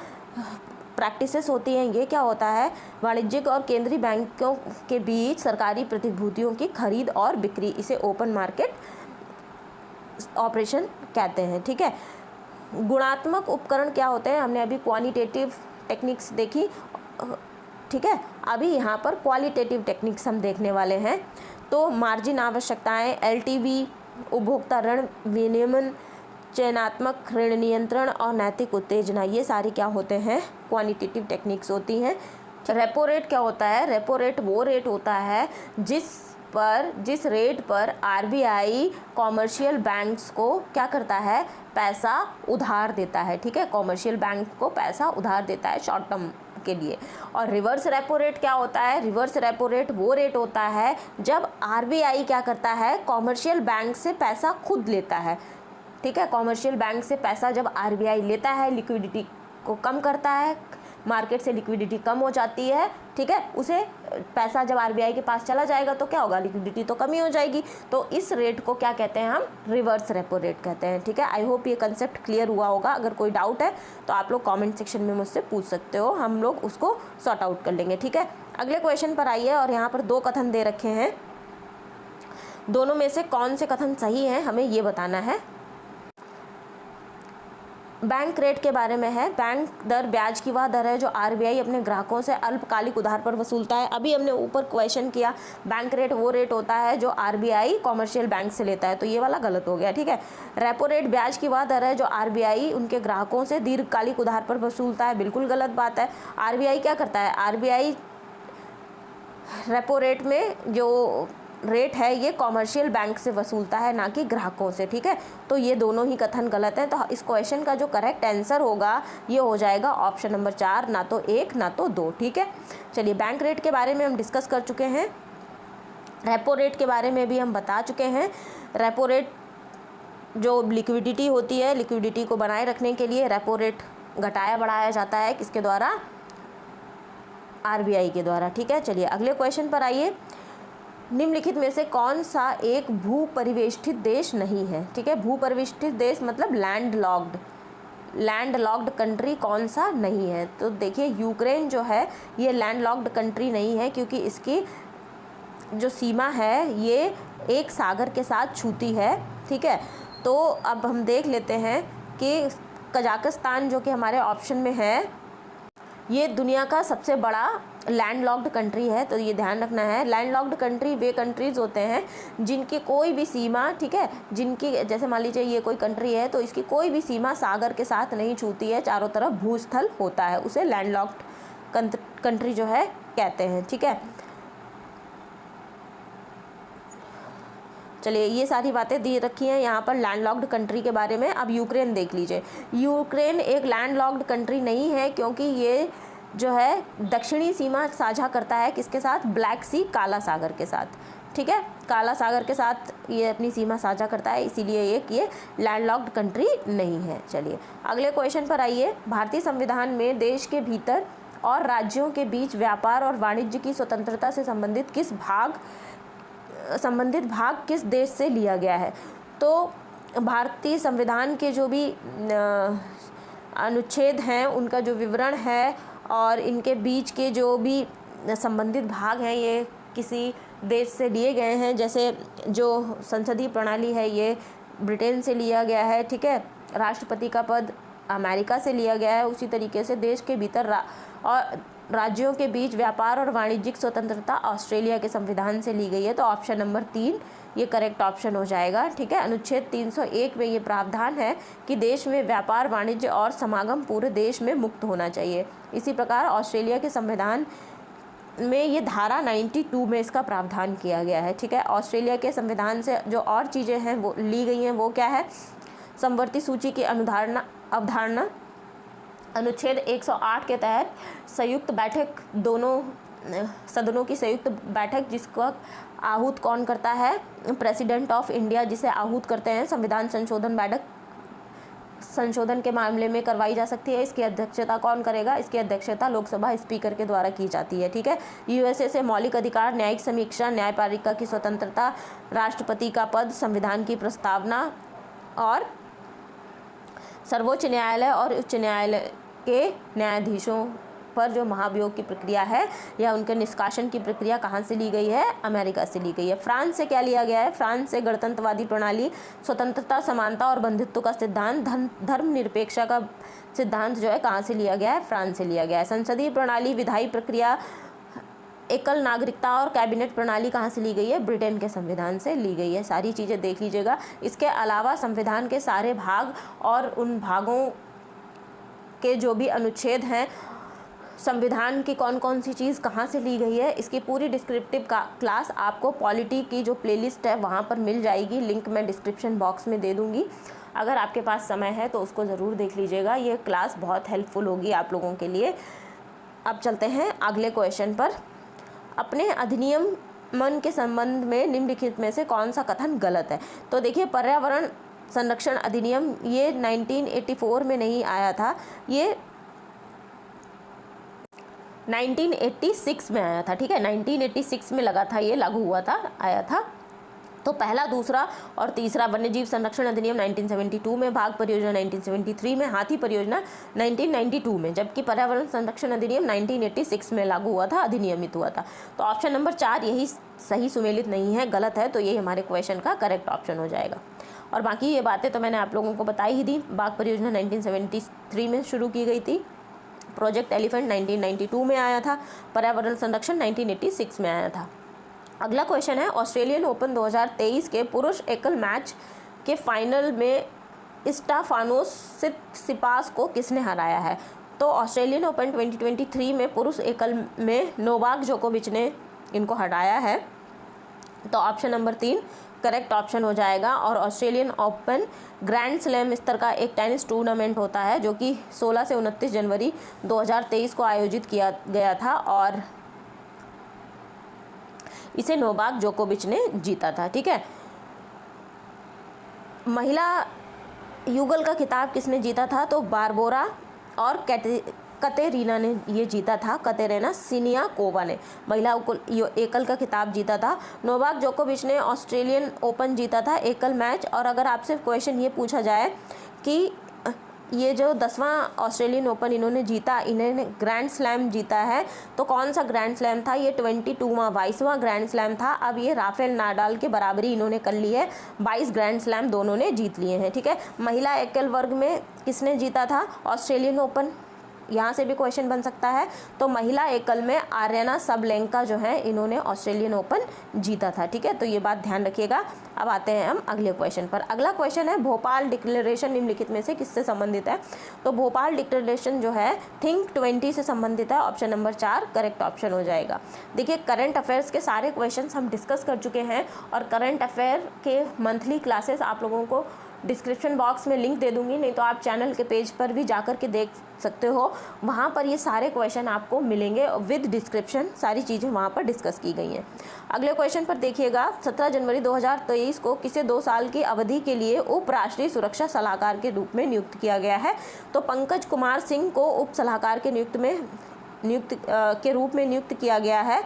[SPEAKER 1] प्रैक्टिसेस होती हैं, ये क्या होता है? वाणिज्यिक और केंद्रीय बैंकों के बीच सरकारी प्रतिभूतियों की खरीद और बिक्री, इसे ओपन मार्केट ऑपरेशन कहते हैं, ठीक है। गुणात्मक उपकरण क्या होते हैं? हमने अभी क्वांटिटेटिव टेक्निक्स देखी, ठीक है। अभी यहाँ पर क्वालिटेटिव टेक्निक्स हम देखने वाले हैं। तो मार्जिन आवश्यकताएं, एलटीवी, उपभोक्ता ऋण विनियमन, चयनात्मक ऋण नियंत्रण और नैतिक उत्तेजना, ये सारी क्या होते हैं? क्वांटिटेटिव टेक्निक्स होती हैं। रेपो रेट क्या होता है? रेपो रेट वो रेट होता है जिस रेट पर आरबीआई कॉमर्शियल बैंक्स को क्या करता है? पैसा उधार देता है, ठीक है। कॉमर्शियल बैंक को पैसा उधार देता है शॉर्ट टर्म के लिए। और रिवर्स रेपो रेट क्या होता है? रिवर्स रेपो रेट वो रेट होता है जब आरबीआई क्या करता है? कॉमर्शियल बैंक से पैसा खुद लेता है, ठीक है। कॉमर्शियल बैंक से पैसा जब आरबीआई लेता है, लिक्विडिटी को कम करता है, मार्केट से लिक्विडिटी कम हो जाती है, ठीक है। उसे पैसा जब आरबीआई के पास चला जाएगा तो क्या होगा? लिक्विडिटी तो कमी हो जाएगी। तो इस रेट को क्या कहते हैं? हम रिवर्स रेपो रेट कहते हैं, ठीक है। आई होप ये कंसेप्ट क्लियर हुआ होगा। अगर कोई डाउट है तो आप लोग कमेंट सेक्शन में मुझसे पूछ सकते हो, हम लोग उसको सॉर्ट आउट कर लेंगे, ठीक है। अगले क्वेश्चन पर आइए, और यहाँ पर 2 कथन दे रखे हैं। दोनों में से कौन से कथन सही हैं हमें ये बताना है। बैंक रेट के बारे में है। बैंक दर ब्याज की वह दर है जो आरबीआई अपने ग्राहकों से अल्पकालिक उधार पर वसूलता है। अभी हमने ऊपर क्वेश्चन किया, बैंक रेट वो रेट होता है जो आरबीआई कॉमर्शियल बैंक से लेता है, तो ये वाला गलत हो गया, ठीक है। रेपो रेट ब्याज की वह दर है जो आरबीआई उनके ग्राहकों से दीर्घकालिक उधार पर वसूलता है, बिल्कुल गलत बात है। आरबीआई क्या करता है? आरबीआई रेपो रेट में जो रेट है ये कॉमर्शियल बैंक से वसूलता है, ना कि ग्राहकों से, ठीक है। तो ये दोनों ही कथन गलत हैं। तो इस क्वेश्चन का जो करेक्ट आंसर होगा ये हो जाएगा ऑप्शन नंबर 4, ना तो 1 ना तो 2, ठीक है। चलिए, बैंक रेट के बारे में हम डिस्कस कर चुके हैं। रेपो रेट के बारे में भी हम बता चुके हैं। रेपो रेट जो लिक्विडिटी होती है, लिक्विडिटी को बनाए रखने के लिए रेपो रेट घटाया बढ़ाया जाता है, किसके द्वारा? आरबीआई के द्वारा, ठीक है। चलिए अगले क्वेश्चन पर आइए। निम्नलिखित में से कौन सा एक भू परिवेष्टित देश नहीं है? ठीक है, भू परिवेष्टित देश मतलब लैंड लॉक्ड कंट्री कौन सा नहीं है? तो देखिए, यूक्रेन जो है ये लैंड लॉक्ड कंट्री नहीं है, क्योंकि इसकी जो सीमा है ये एक सागर के साथ छूती है, ठीक है। तो अब हम देख लेते हैं कि कजाकिस्तान जो कि हमारे ऑप्शन में है, ये दुनिया का सबसे बड़ा लैंड लॉक्ड कंट्री है। तो ये ध्यान रखना है, लैंड लॉक्ड कंट्री वे कंट्रीज़ होते हैं जिनकी कोई भी सीमा, ठीक है, जिनकी जैसे मान लीजिए ये कोई कंट्री है तो इसकी कोई भी सीमा सागर के साथ नहीं छूती है, चारों तरफ भूस्थल होता है, उसे लैंड लॉक्ड कंट्री जो है कहते हैं, ठीक है। चलिए, ये सारी बातें दी रखी हैं यहाँ पर लैंड लॉक्ड कंट्री के बारे में। अब यूक्रेन देख लीजिए। यूक्रेन एक लैंड लॉक्ड कंट्री नहीं है, क्योंकि ये जो है दक्षिणी सीमा साझा करता है किसके साथ? ब्लैक सी, काला सागर के साथ, ठीक है। काला सागर के साथ ये अपनी सीमा साझा करता है, इसीलिए ये लैंड लॉक्ड कंट्री नहीं है। चलिए अगले क्वेश्चन पर आइए। भारतीय संविधान में देश के भीतर और राज्यों के बीच व्यापार और वाणिज्य की स्वतंत्रता से संबंधित भाग किस देश से लिया गया है? तो भारतीय संविधान के जो भी अनुच्छेद हैं उनका जो विवरण है और इनके बीच के जो भी संबंधित भाग हैं ये किसी देश से लिए गए हैं। जैसे जो संसदीय प्रणाली है ये ब्रिटेन से लिया गया है, ठीक है। राष्ट्रपति का पद अमेरिका से लिया गया है। उसी तरीके से देश के भीतर और राज्यों के बीच व्यापार और वाणिज्यिक स्वतंत्रता ऑस्ट्रेलिया के संविधान से ली गई है। तो ऑप्शन नंबर 3 ये करेक्ट ऑप्शन हो जाएगा। ठीक है, अनुच्छेद 301 में ये प्रावधान है कि देश में व्यापार, वाणिज्य और समागम पूरे देश में मुक्त होना चाहिए। इसी प्रकार ऑस्ट्रेलिया के संविधान में ये धारा 92 में इसका प्रावधान किया गया है। ठीक है, ऑस्ट्रेलिया के संविधान से जो और चीज़ें हैं वो ली गई हैं, वो क्या है, समवर्ती सूची की अवधारणा, अनुच्छेद 108 के तहत संयुक्त बैठक, दोनों सदनों की संयुक्त बैठक जिसको आहूत कौन करता है, प्रेसिडेंट ऑफ इंडिया जिसे आहूत करते हैं। संविधान संशोधन बैठक संशोधन के मामले में करवाई जा सकती है। इसकी अध्यक्षता कौन करेगा, इसकी अध्यक्षता लोकसभा स्पीकर के द्वारा की जाती है। ठीक है, यूएसए से मौलिक अधिकार, न्यायिक समीक्षा, न्यायपालिका की स्वतंत्रता, राष्ट्रपति का पद, संविधान की प्रस्तावना और सर्वोच्च न्यायालय और उच्च न्यायालय के न्यायाधीशों पर जो महाभियोग की प्रक्रिया है या उनके निष्कासन की प्रक्रिया कहाँ से ली गई है, अमेरिका से ली गई है। फ्रांस से क्या लिया गया है, फ्रांस से गणतंत्रवादी प्रणाली, स्वतंत्रता, समानता और बंधुत्व का सिद्धांत, धर्मनिरपेक्षता का सिद्धांत जो है कहाँ से लिया गया है, फ्रांस से लिया गया है। संसदीय प्रणाली, विधायी प्रक्रिया, एकल नागरिकता और कैबिनेट प्रणाली कहाँ से ली गई है, ब्रिटेन के संविधान से ली गई है। सारी चीज़ें देख लीजिएगा। इसके अलावा संविधान के सारे भाग और उन भागों के जो भी अनुच्छेद हैं, संविधान की कौन कौन सी चीज़ कहाँ से ली गई है, इसकी पूरी डिस्क्रिप्टिव क्लास आपको पॉलिटी की जो प्लेलिस्ट है वहाँ पर मिल जाएगी। लिंक मैं डिस्क्रिप्शन बॉक्स में दे दूँगी। अगर आपके पास समय है तो उसको ज़रूर देख लीजिएगा। ये क्लास बहुत हेल्पफुल होगी आप लोगों के लिए। अब चलते हैं अगले क्वेश्चन पर। अपने अधिनियमन के संबंध में निम्नलिखित में से कौन सा कथन गलत है। तो देखिए, पर्यावरण संरक्षण अधिनियम ये 1984 में नहीं आया था, ये 1986 में आया था। ठीक है, 1986 में लगा था, ये लागू हुआ था, आया था। तो पहला, दूसरा और तीसरा, वन्यजीव संरक्षण अधिनियम 1972 में, बाघ परियोजना 1973 में, हाथी परियोजना 1992 में, जबकि पर्यावरण संरक्षण अधिनियम 1986 में लागू हुआ था, अधिनियमित हुआ था। तो ऑप्शन नंबर 4 यही सही सुमेलित नहीं है, गलत है। तो ये हमारे क्वेश्चन का करेक्ट ऑप्शन हो जाएगा। और बाकी ये बातें तो मैंने आप लोगों को बताई ही दी। बाघ परियोजना 1973 में शुरू की गई थी, प्रोजेक्ट एलिफेंट 1992 में आया था, पर्यावरण संरक्षण 1986 में आया था। अगला क्वेश्चन है, ऑस्ट्रेलियन ओपन 2023 के पुरुष एकल मैच के फाइनल में स्टेफानोस सिपास को किसने हराया है। तो ऑस्ट्रेलियन ओपन 2023 में पुरुष एकल में नोवाक जोकोविच ने इनको हराया है। तो ऑप्शन नंबर 3 करेक्ट ऑप्शन हो जाएगा। और ऑस्ट्रेलियन ओपन ग्रैंड स्लैम स्तर का एक टेनिस टूर्नामेंट होता है जो कि 16 से 29 जनवरी 2023 को आयोजित किया गया था और इसे नोवाक जोकोविच ने जीता था। ठीक है, महिला युगल का खिताब किसने जीता था। तो बारबोरा और कतेरीना ने ये जीता था, कतेरीना सिनियाकोवा ने महिला एकल का खिताब जीता था। नोवाक जोकोविच ने ऑस्ट्रेलियन ओपन जीता था एकल मैच। और अगर आपसे क्वेश्चन ये पूछा जाए कि ये जो 10वां ऑस्ट्रेलियन ओपन इन्होंने जीता, इन्होंने ग्रैंड स्लैम जीता है, तो कौन सा ग्रैंड स्लैम था, ये 22वां ग्रैंड स्लैम था। अब ये राफेल नाडाल के बराबरी इन्होंने कर ली है, 22 ग्रैंड स्लैम दोनों ने जीत लिए हैं। ठीक है, महिला एकल वर्ग में किसने जीता था ऑस्ट्रेलियन ओपन, यहाँ से भी क्वेश्चन बन सकता है। तो महिला एकल में आर्यना सबलेंका जो है इन्होंने ऑस्ट्रेलियन ओपन जीता था। ठीक है, तो ये बात ध्यान रखिएगा। अब आते हैं हम अगले क्वेश्चन पर। अगला क्वेश्चन है, भोपाल डिक्लेरेशन निम्नलिखित में से किससे संबंधित है। तो भोपाल डिक्लेरेशन जो है थिंक 20 से संबंधित है। ऑप्शन नंबर 4 करेक्ट ऑप्शन हो जाएगा। देखिए, करंट अफेयर्स के सारे क्वेश्चन हम डिस्कस कर चुके हैं और करंट अफेयर के मंथली क्लासेस आप लोगों को डिस्क्रिप्शन बॉक्स में लिंक दे दूंगी, नहीं तो आप चैनल के पेज पर भी जाकर के देख सकते हो। वहाँ पर ये सारे क्वेश्चन आपको मिलेंगे विद डिस्क्रिप्शन, सारी चीज़ें वहाँ पर डिस्कस की गई हैं। अगले क्वेश्चन पर देखिएगा, 17 जनवरी 2023 को किसे 2 साल की अवधि के लिए उप राष्ट्रीय सुरक्षा सलाहकार के रूप में नियुक्त किया गया है। तो पंकज कुमार सिंह को उप सलाहकार के रूप में नियुक्त किया गया है,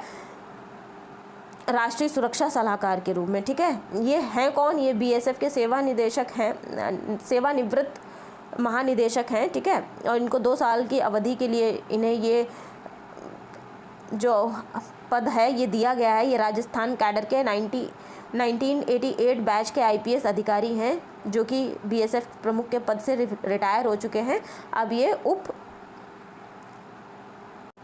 [SPEAKER 1] राष्ट्रीय सुरक्षा सलाहकार के रूप में। ठीक है, ये हैं कौन, ये बीएसएफ के सेवानिदेशक हैं, सेवानिवृत्त महानिदेशक हैं। ठीक है, और इनको 2 साल की अवधि के लिए इन्हें ये जो पद है ये दिया गया है। ये राजस्थान कैडर के 1988 बैच के आईपीएस अधिकारी हैं जो कि बीएसएफ प्रमुख के पद से रिटायर हो चुके हैं। अब ये उप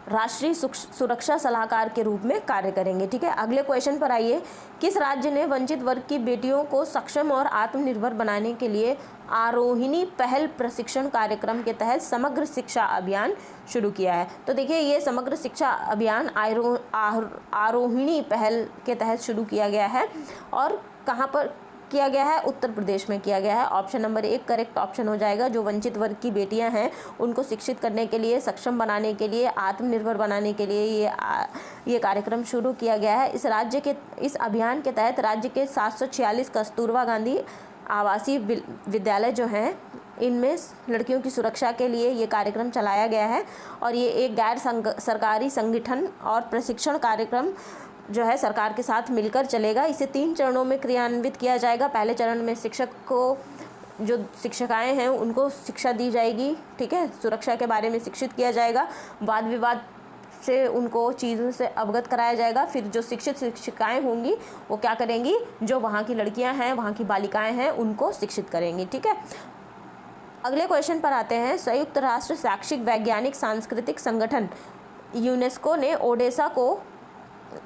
[SPEAKER 1] राष्ट्रीय सुरक्षा सलाहकार के रूप में कार्य करेंगे। ठीक है, अगले क्वेश्चन पर आइए। किस राज्य ने वंचित वर्ग की बेटियों को सक्षम और आत्मनिर्भर बनाने के लिए आरोहिणी पहल प्रशिक्षण कार्यक्रम के तहत समग्र शिक्षा अभियान शुरू किया है? तो देखिए, ये समग्र शिक्षा अभियान आरोहिणी पहल के तहत शुरू किया गया है और कहाँ पर किया गया है? उत्तर प्रदेश में किया गया है। ऑप्शन नंबर 1 करेक्ट ऑप्शन हो जाएगा। जो वंचित वर्ग की बेटियां हैं उनको शिक्षित करने के लिए, सक्षम बनाने के लिए, आत्मनिर्भर बनाने के लिए ये कार्यक्रम शुरू किया गया है। इस अभियान के तहत राज्य के 746 कस्तूरबा गांधी आवासीय विद्यालय जो हैं इनमें लड़कियों की सुरक्षा के लिए ये कार्यक्रम चलाया गया है और ये एक गैर सरकारी संगठन और प्रशिक्षण कार्यक्रम जो है सरकार के साथ मिलकर चलेगा। इसे 3 चरणों में क्रियान्वित किया जाएगा। पहले चरण में शिक्षक को, जो शिक्षिकाएं हैं उनको शिक्षा दी जाएगी। ठीक है, सुरक्षा के बारे में शिक्षित किया जाएगा। वाद विवाद से उनको चीज़ों से अवगत कराया जाएगा। फिर जो शिक्षित शिक्षिकाएं होंगी वो क्या करेंगी? जो वहाँ की लड़कियाँ हैं, वहाँ की बालिकाएँ हैं, उनको शिक्षित करेंगी। ठीक है, अगले क्वेश्चन पर आते हैं। संयुक्त राष्ट्र शैक्षिक वैज्ञानिक सांस्कृतिक संगठन यूनेस्को ने ओडेसा को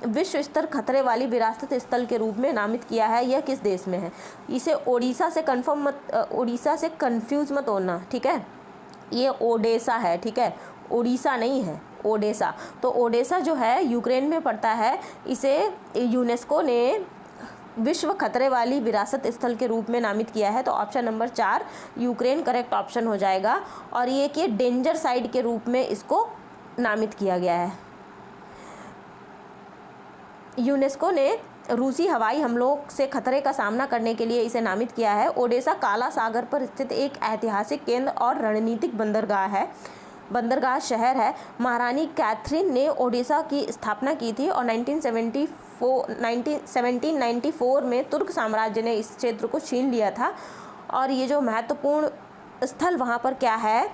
[SPEAKER 1] विश्व स्तर खतरे वाली विरासत स्थल के रूप में नामित किया है। यह किस देश में है? इसे ओडिशा से कंफ्यूज मत होना। ठीक है, ये ओडेसा है। ठीक है, ओडिशा नहीं है, ओडेसा। तो ओडेसा जो है यूक्रेन में पड़ता है। इसे यूनेस्को ने विश्व खतरे वाली विरासत स्थल के रूप में नामित किया है। तो option number 4 Ukraine correct option हो जाएगा। और ये कि डेंजर साइट के रूप में इसको नामित किया गया है। यूनेस्को ने रूसी हवाई हमलों से खतरे का सामना करने के लिए इसे नामित किया है। ओडेसा काला सागर पर स्थित एक ऐतिहासिक केंद्र और रणनीतिक बंदरगाह शहर है। महारानी कैथरीन ने ओडेसा की स्थापना की थी और 1794 में तुर्क साम्राज्य ने इस क्षेत्र को छीन लिया था। और ये जो महत्वपूर्ण स्थल वहाँ पर क्या है?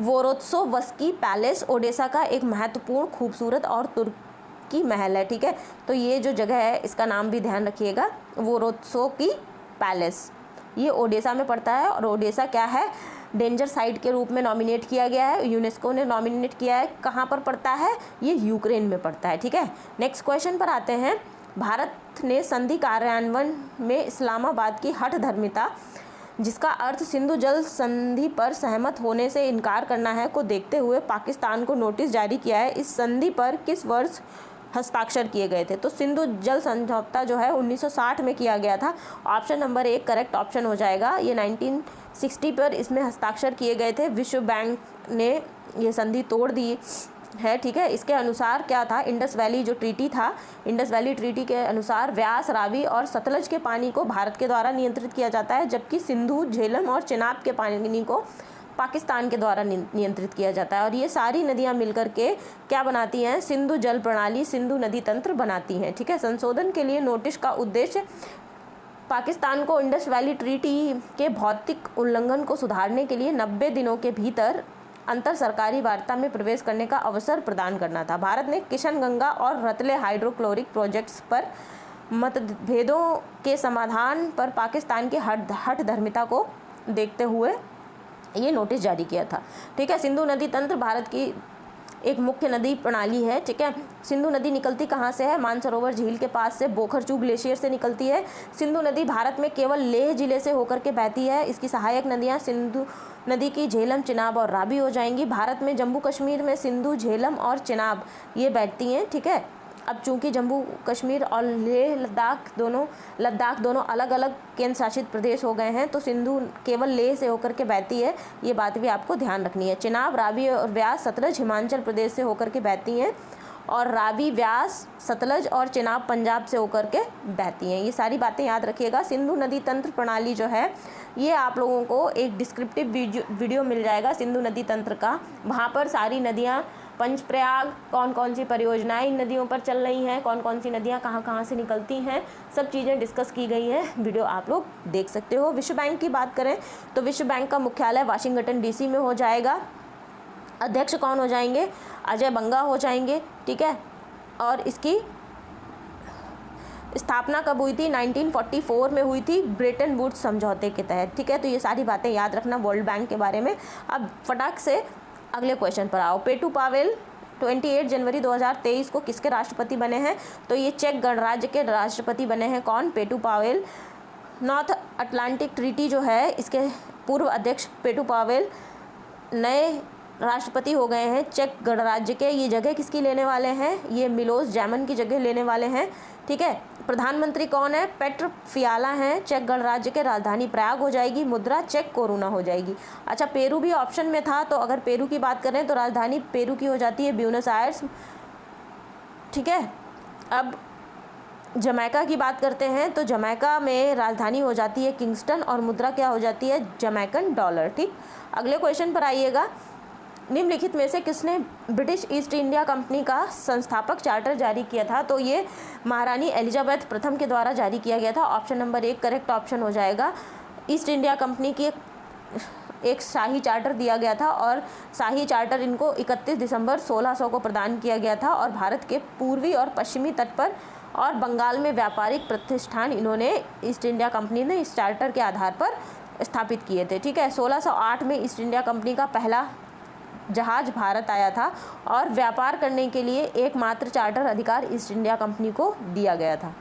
[SPEAKER 1] वोरोत्सोवस्की पैलेस ओडेसा का एक महत्वपूर्ण, खूबसूरत और तुर्की महल है। ठीक है, तो ये जो जगह है इसका नाम भी ध्यान रखिएगा, वोरोत्सोवस्की पैलेस। ये ओडेसा में पड़ता है और ओडेसा क्या है? डेंजर साइट के रूप में नॉमिनेट किया गया है। यूनेस्को ने नॉमिनेट किया है। कहाँ पर पड़ता है? ये यूक्रेन में पड़ता है। ठीक है, नेक्स्ट क्वेश्चन पर आते हैं। भारत ने संधि कार्यान्वयन में इस्लामाबाद की हठधर्मिता, जिसका अर्थ सिंधु जल संधि पर सहमत होने से इनकार करना है, को देखते हुए पाकिस्तान को नोटिस जारी किया है। इस संधि पर किस वर्ष हस्ताक्षर किए गए थे? तो सिंधु जल समझौता जो है 1960 में किया गया था। ऑप्शन नंबर 1 करेक्ट ऑप्शन हो जाएगा। ये 1960 पर इसमें हस्ताक्षर किए गए थे। विश्व बैंक ने ये संधि तोड़ दी है। ठीक है, इसके अनुसार क्या था? इंडस वैली जो ट्रीटी था, इंडस वैली ट्रीटी के अनुसार व्यास, रावी और सतलज के पानी को भारत के द्वारा नियंत्रित किया जाता है, जबकि सिंधु, झेलम और चिनाब के पानी को पाकिस्तान के द्वारा नियंत्रित किया जाता है। और ये सारी नदियां मिलकर के क्या बनाती हैं? सिंधु जल प्रणाली, सिंधु नदी तंत्र बनाती हैं। ठीक है, संशोधन के लिए नोटिस का उद्देश्य पाकिस्तान को इंडस वैली ट्रीटी के भौतिक उल्लंघन को सुधारने के लिए 90 दिनों के भीतर अंतर सरकारी वार्ता में प्रवेश करने का अवसर प्रदान करना था। भारत ने किशनगंगा और रतले हाइड्रोक्लोरिक प्रोजेक्ट्स पर मतभेदों के समाधान पर पाकिस्तान की हठधर्मिता को देखते हुए ये नोटिस जारी किया था। ठीक है, सिंधु नदी तंत्र भारत की एक मुख्य नदी प्रणाली है। ठीक है, सिंधु नदी निकलती कहाँ से है? मानसरोवर झील के पास से, बोखरचू ग्लेशियर से निकलती है। सिंधु नदी भारत में केवल लेह जिले से होकर के बहती है। इसकी सहायक नदियाँ सिंधु नदी की झेलम, चिनाब और रावी हो जाएंगी। भारत में जम्मू कश्मीर में सिंधु, झेलम और चिनाब ये बैठती हैं। ठीक है, अब चूंकि जम्मू कश्मीर और लेह लद्दाख दोनों अलग अलग केंद्र शासित प्रदेश हो गए हैं, तो सिंधु केवल लेह से होकर के बहती है। ये बात भी आपको ध्यान रखनी है। चिनाब, रावी और व्यास सतलज हिमाचल प्रदेश से होकर के बहती हैं और रावी, व्यास, सतलज और चिनाब पंजाब से होकर के बहती हैं। ये सारी बातें याद रखिएगा। सिंधु नदी तंत्र प्रणाली जो है ये आप लोगों को एक डिस्क्रिप्टिव वीडियो मिल जाएगा सिंधु नदी तंत्र का। वहाँ पर सारी नदियाँ, पंचप्रयाग, कौन कौन सी परियोजनाएं इन नदियों पर चल रही हैं, कौन कौन सी नदियां कहाँ कहाँ से निकलती हैं, सब चीज़ें डिस्कस की गई हैं। वीडियो आप लोग देख सकते हो। विश्व बैंक की बात करें तो विश्व बैंक का मुख्यालय वाशिंगटन डीसी में हो जाएगा। अध्यक्ष कौन हो जाएंगे? अजय बंगा हो जाएंगे। ठीक है, और इसकी स्थापना कब हुई थी? 1944 में हुई थी, ब्रेटन वुड्स समझौते के तहत। ठीक है, तो ये सारी बातें याद रखना वर्ल्ड बैंक के बारे में। अब फटाक से अगले क्वेश्चन पर आओ। पेटू पावेल 28 जनवरी 2023 को किसके राष्ट्रपति बने हैं? तो ये चेक गणराज्य के राष्ट्रपति बने हैं। कौन? पेटू पावेल। नॉर्थ अटलांटिक ट्रीटी जो है इसके पूर्व अध्यक्ष पेटू पावेल नए राष्ट्रपति हो गए हैं चेक गणराज्य के। ये जगह किसकी लेने वाले हैं? ये मिलोस जैमन की जगह लेने वाले हैं। ठीक है। प्रधानमंत्री कौन है? पेट्र फियाला हैं। चेक गणराज्य के राजधानी प्रयाग हो जाएगी। मुद्रा चेक कोरोना हो जाएगी। अच्छा, पेरू भी ऑप्शन में था, तो अगर पेरू की बात करें तो राजधानी पेरू की हो जाती है ब्यूनस आयर्स। ठीक है। अब जमैका की बात करते हैं तो जमैका में राजधानी हो जाती है किंगस्टन और मुद्रा क्या हो जाती है? Jamaican dollar. ठीक। अगले क्वेश्चन पर आइएगा। निम्नलिखित में से किसने ब्रिटिश ईस्ट इंडिया कंपनी का संस्थापक चार्टर जारी किया था? तो ये महारानी एलिजाबेथ प्रथम के द्वारा जारी किया गया था। ऑप्शन नंबर 1 करेक्ट ऑप्शन हो जाएगा। ईस्ट इंडिया कंपनी की एक शाही चार्टर दिया गया था और शाही चार्टर इनको 31 दिसंबर 1600 को प्रदान किया गया था और भारत के पूर्वी और पश्चिमी तट पर और बंगाल में व्यापारिक प्रतिष्ठान इन्होंने ईस्ट इंडिया कंपनी ने इस चार्टर के आधार पर स्थापित किए थे। ठीक है। 1608 में ईस्ट इंडिया कंपनी का पहला जहाज भारत आया था और व्यापार करने के लिए एकमात्र चार्टर अधिकार ईस्ट इंडिया कंपनी को दिया गया था।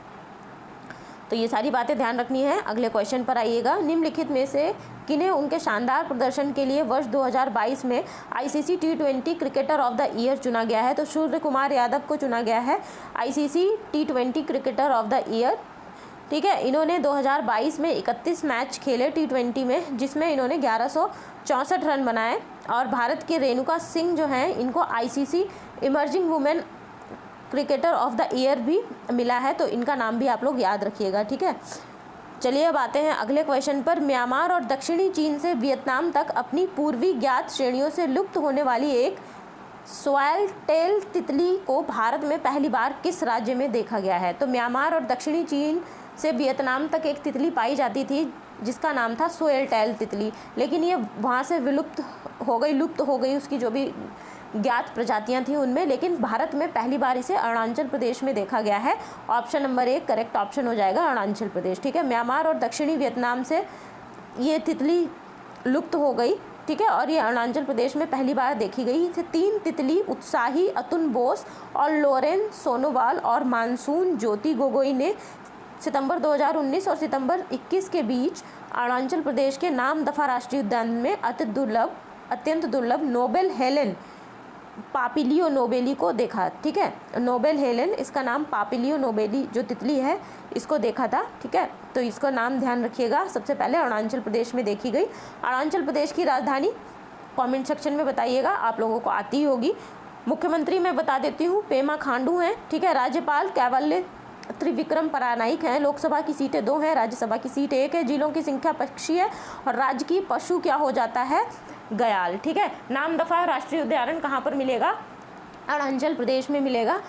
[SPEAKER 1] तो ये सारी बातें ध्यान रखनी है। अगले क्वेश्चन पर आइएगा। निम्नलिखित में से किन्हें उनके शानदार प्रदर्शन के लिए वर्ष 2022 में ICC T20 cricketer of the year चुना गया है? तो सूर्य कुमार यादव को चुना गया है ICC T20 cricketer of the year. ठीक है। इन्होंने 2022 में 31 मैच खेले T20 में, जिसमें इन्होंने 1164 रन बनाए और भारत के रेणुका सिंह जो हैं इनको ICC emerging women cricketer of the year भी मिला है, तो इनका नाम भी आप लोग याद रखिएगा। ठीक है। चलिए अब आते हैं अगले क्वेश्चन पर। म्यांमार और दक्षिणी चीन से वियतनाम तक अपनी पूर्वी ज्ञात श्रेणियों से लुप्त होने वाली एक स्वैल टेल तितली को भारत में पहली बार किस राज्य में देखा गया है? तो म्यांमार और दक्षिणी चीन से वियतनाम तक एक तितली पाई जाती थी जिसका नाम था स्वैल टेल तितली, लेकिन ये वहाँ से लुप्त हो गई उसकी जो भी ज्ञात प्रजातियां थी उनमें, लेकिन भारत में पहली बार इसे अरुणाचल प्रदेश में देखा गया है। ऑप्शन नंबर 1 करेक्ट ऑप्शन हो जाएगा, अरुणाचल प्रदेश। ठीक है। म्यांमार और दक्षिणी वियतनाम से ये तितली लुप्त हो गई। ठीक है। और ये अरुणाचल प्रदेश में पहली बार देखी गई। इसे 3 तितली उत्साही अतुल बोस और लोरेन सोनोवाल और मानसून ज्योति गोगोई ने सितंबर 2019 और सितंबर 21 के बीच अरुणाचल प्रदेश के नामदफा राष्ट्रीय उद्यान में अत्यंत दुर्लभ नोबेल हेलन पापिलियो नोबेली को देखा। ठीक है। नोबेल हेलन, इसका नाम पापिलियो नोबेली जो तितली है इसको देखा था। ठीक है। तो इसका नाम ध्यान रखिएगा। सबसे पहले अरुणाचल प्रदेश में देखी गई। अरुणाचल प्रदेश की राजधानी कमेंट सेक्शन में बताइएगा, आप लोगों को आती होगी। मुख्यमंत्री मैं बता देती हूँ, पेमा खांडू हैं। ठीक है। राज्यपाल कैवल्य त्रिविक्रम परानाइक हैं। लोकसभा की सीटें 2 हैं, राज्यसभा की सीट 1 है। जिलों की संख्या पक्षी है और राज्य की पशु क्या हो जाता है? गयाल। ठीक है। नामदफा राष्ट्रीय उद्यान कहाँ पर मिलेगा? अरुणाचल प्रदेश में मिलेगा।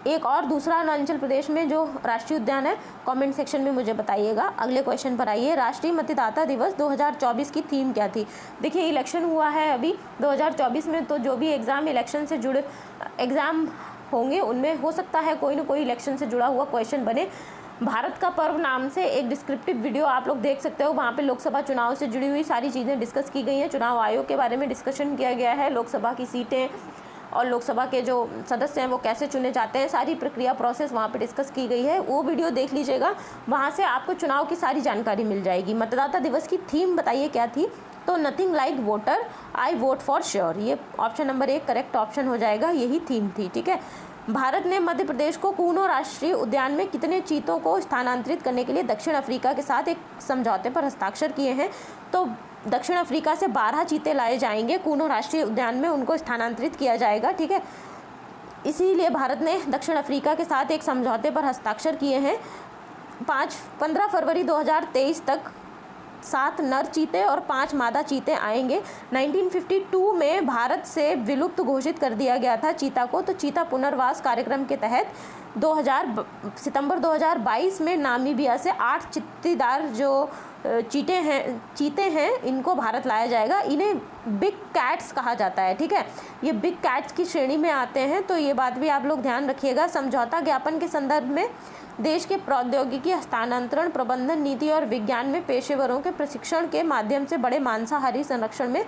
[SPEAKER 1] एक और दूसरा अरुणाचल प्रदेश में जो राष्ट्रीय उद्यान है कमेंट सेक्शन में मुझे बताइएगा। अगले क्वेश्चन पर आइए। राष्ट्रीय मतदाता दिवस 2024 की थीम क्या थी? देखिए, इलेक्शन हुआ है अभी 2024 में, तो जो भी एग्ज़ाम इलेक्शन से जुड़े एग्ज़ाम होंगे उनमें हो सकता है कोई ना कोई इलेक्शन से जुड़ा हुआ क्वेश्चन बने। भारत का पर्व नाम से एक डिस्क्रिप्टिव वीडियो आप लोग देख सकते हो, वहाँ पे लोकसभा चुनाव से जुड़ी हुई सारी चीज़ें डिस्कस की गई हैं। चुनाव आयोग के बारे में डिस्कशन किया गया है, लोकसभा की सीटें और लोकसभा के जो सदस्य हैं वो कैसे चुने जाते हैं, सारी प्रक्रिया प्रोसेस वहाँ पे डिस्कस की गई है। वो वीडियो देख लीजिएगा, वहाँ से आपको चुनाव की सारी जानकारी मिल जाएगी। मतदाता दिवस की थीम बताइए क्या थी? तो nothing like voter I vote for sure, ये ऑप्शन नंबर 1 करेक्ट ऑप्शन हो जाएगा, यही थीम थी। ठीक है। भारत ने मध्य प्रदेश को कूनो राष्ट्रीय उद्यान में कितने चीतों को स्थानांतरित करने के लिए दक्षिण अफ्रीका के साथ एक समझौते पर हस्ताक्षर किए हैं? तो दक्षिण अफ्रीका से 12 चीते लाए जाएंगे कूनो राष्ट्रीय उद्यान में, उनको स्थानांतरित किया जाएगा। ठीक है। इसीलिए भारत ने दक्षिण अफ्रीका के साथ एक समझौते पर हस्ताक्षर किए हैं। 15 फरवरी 2023 तक 7 नर चीते और 5 मादा चीते आएंगे। 1952 में भारत से विलुप्त घोषित कर दिया गया था चीता को। तो चीता पुनर्वास कार्यक्रम के तहत सितंबर 2022 में नामीबिया से 8 चित्तीदार जो चीते हैं इनको भारत लाया जाएगा। इन्हें बिग कैट्स कहा जाता है। ठीक है। ये बिग कैट्स की श्रेणी में आते हैं, तो ये बात भी आप लोग ध्यान रखिएगा। समझौता ज्ञापन के संदर्भ में देश के प्रौद्योगिकी हस्तांतरण, प्रबंधन नीति और विज्ञान में पेशेवरों के प्रशिक्षण के माध्यम से बड़े मांसाहारी संरक्षण में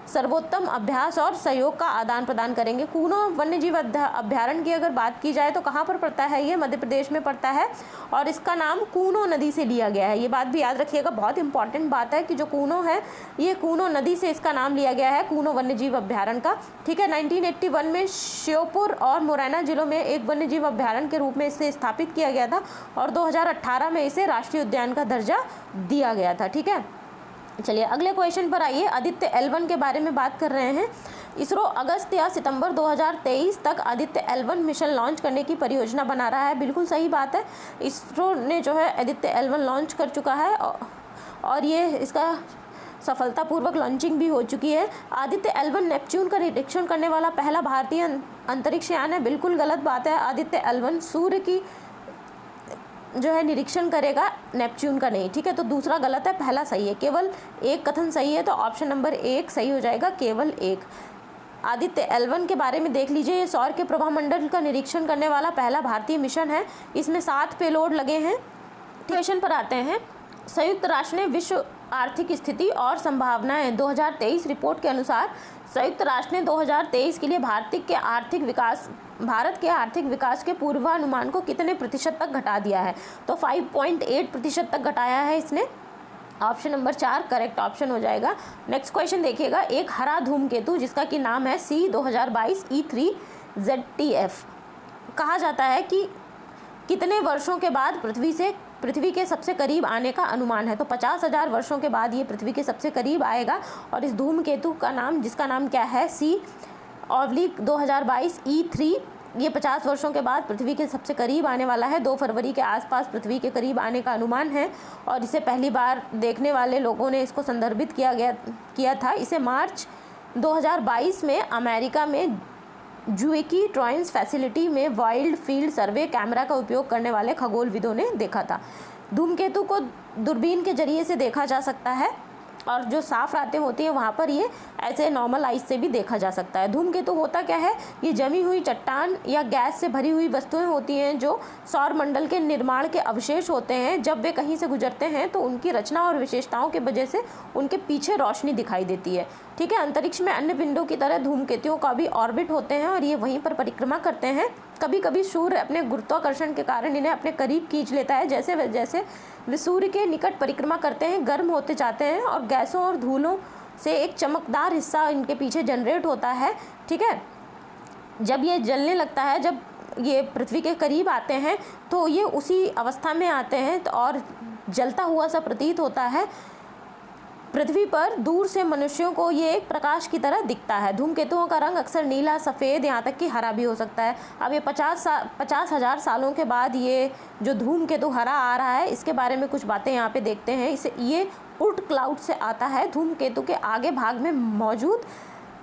[SPEAKER 1] सर्वोत्तम अभ्यास और सहयोग का आदान प्रदान करेंगे। कूनो वन्यजीव अभ्यारण्य की अगर बात की जाए तो कहाँ पर पड़ता है, ये मध्य प्रदेश में पड़ता है और इसका नाम कूनो नदी से लिया गया है। ये बात भी याद रखिएगा, बहुत इंपॉर्टेंट बात है कि जो कूनो है ये कूनो नदी से इसका नाम लिया गया है, कूनो वन्यजीव अभ्यारण्य का। ठीक है, 1981 में श्योपुर और मुरैना जिलों में एक वन्यजीव अभ्यारण्य के रूप में इसे स्थापित किया गया था और 2018 में इसे राष्ट्रीय उद्यान का दर्जा दिया गया था। ठीक है, चलिए अगले क्वेश्चन पर आइए। आदित्य L1 के बारे में बात कर रहे हैं। इसरो अगस्त या सितंबर 2023 तक आदित्य L1 मिशन लॉन्च करने की परियोजना बना रहा है। बिल्कुल सही बात है, इसरो ने जो है आदित्य L1 लॉन्च कर चुका है और ये इसका सफलतापूर्वक लॉन्चिंग भी हो चुकी है। आदित्य L1 नेपच्यून का निरीक्षण करने वाला पहला भारतीय अंतरिक्ष यान है। बिल्कुल गलत बात है, आदित्य L1 सूर्य की जो है निरीक्षण करेगा, नेपच्यून का नहीं। ठीक है, तो दूसरा गलत है, पहला सही है। केवल एक कथन सही है, तो ऑप्शन नंबर 1 सही हो जाएगा, केवल एक। आदित्य L1 के बारे में देख लीजिए, ये सौर के प्रभामंडल का निरीक्षण करने वाला पहला भारतीय मिशन है। इसमें 7 पेलोड लगे हैं। क्वेश्चन पर आते हैं। संयुक्त राष्ट्र ने विश्व आर्थिक स्थिति और संभावनाएं 2023 रिपोर्ट के अनुसार संयुक्त राष्ट्र ने 2023 के लिए भारत के आर्थिक विकास के पूर्वानुमान को कितने प्रतिशत तक घटा दिया है? तो 5.8% तक घटाया है इसने। ऑप्शन नंबर 4 करेक्ट ऑप्शन हो जाएगा। नेक्स्ट क्वेश्चन देखिएगा। एक हरा धूमकेतु जिसका कि नाम है C 2022 E3 ZTF कहा जाता है कि कितने वर्षों के बाद पृथ्वी के सबसे करीब आने का अनुमान है? तो 50,000 वर्षों के बाद ये पृथ्वी के सबसे करीब आएगा। और इस धूमकेतु का नाम, जिसका नाम क्या है, C 2022 E3, ये 50 वर्षों के बाद पृथ्वी के सबसे करीब आने वाला है। 2 फरवरी के आसपास पृथ्वी के करीब आने का अनुमान है और इसे पहली बार देखने वाले लोगों ने इसको संदर्भित किया था। इसे मार्च 2022 में अमेरिका में जुएकी ट्रांस फैसिलिटी में वाइल्ड फील्ड सर्वे कैमरा का उपयोग करने वाले खगोलविदों ने देखा था। धूमकेतु को दूरबीन के जरिए से देखा जा सकता है और जो साफ रातें होती हैं वहाँ पर ये ऐसे नॉर्मल आइज से भी देखा जा सकता है। धूमकेतु होता क्या है? ये जमी हुई चट्टान या गैस से भरी हुई वस्तुएं होती हैं जो सौर मंडल के निर्माण के अवशेष होते हैं। जब वे कहीं से गुजरते हैं तो उनकी रचना और विशेषताओं के वजह से उनके पीछे रोशनी दिखाई देती है। ठीक है, अंतरिक्ष में अन्य पिंडों की तरह धूमकेतुओं का भी ऑर्बिट होते हैं और ये वहीं पर परिक्रमा करते हैं। कभी कभी सूर्य अपने गुरुत्वाकर्षण के कारण इन्हें अपने करीब खींच लेता है। जैसे जैसे वे सूर्य के निकट परिक्रमा करते हैं, गर्म होते जाते हैं और गैसों और धूलों से एक चमकदार हिस्सा इनके पीछे जनरेट होता है। ठीक है, जब ये जलने लगता है, जब ये पृथ्वी के करीब आते हैं तो ये उसी अवस्था में आते हैं और जलता हुआ सा प्रतीत होता है। पृथ्वी पर दूर से मनुष्यों को ये एक प्रकाश की तरह दिखता है। धूमकेतुओं का रंग अक्सर नीला, सफ़ेद, यहाँ तक कि हरा भी हो सकता है। अब ये 50,000 सालों के बाद ये जो धूमकेतु हरा आ रहा है, इसके बारे में कुछ बातें यहाँ पे देखते हैं। ये उल्ट क्लाउड से आता है। धूमकेतु के आगे भाग में मौजूद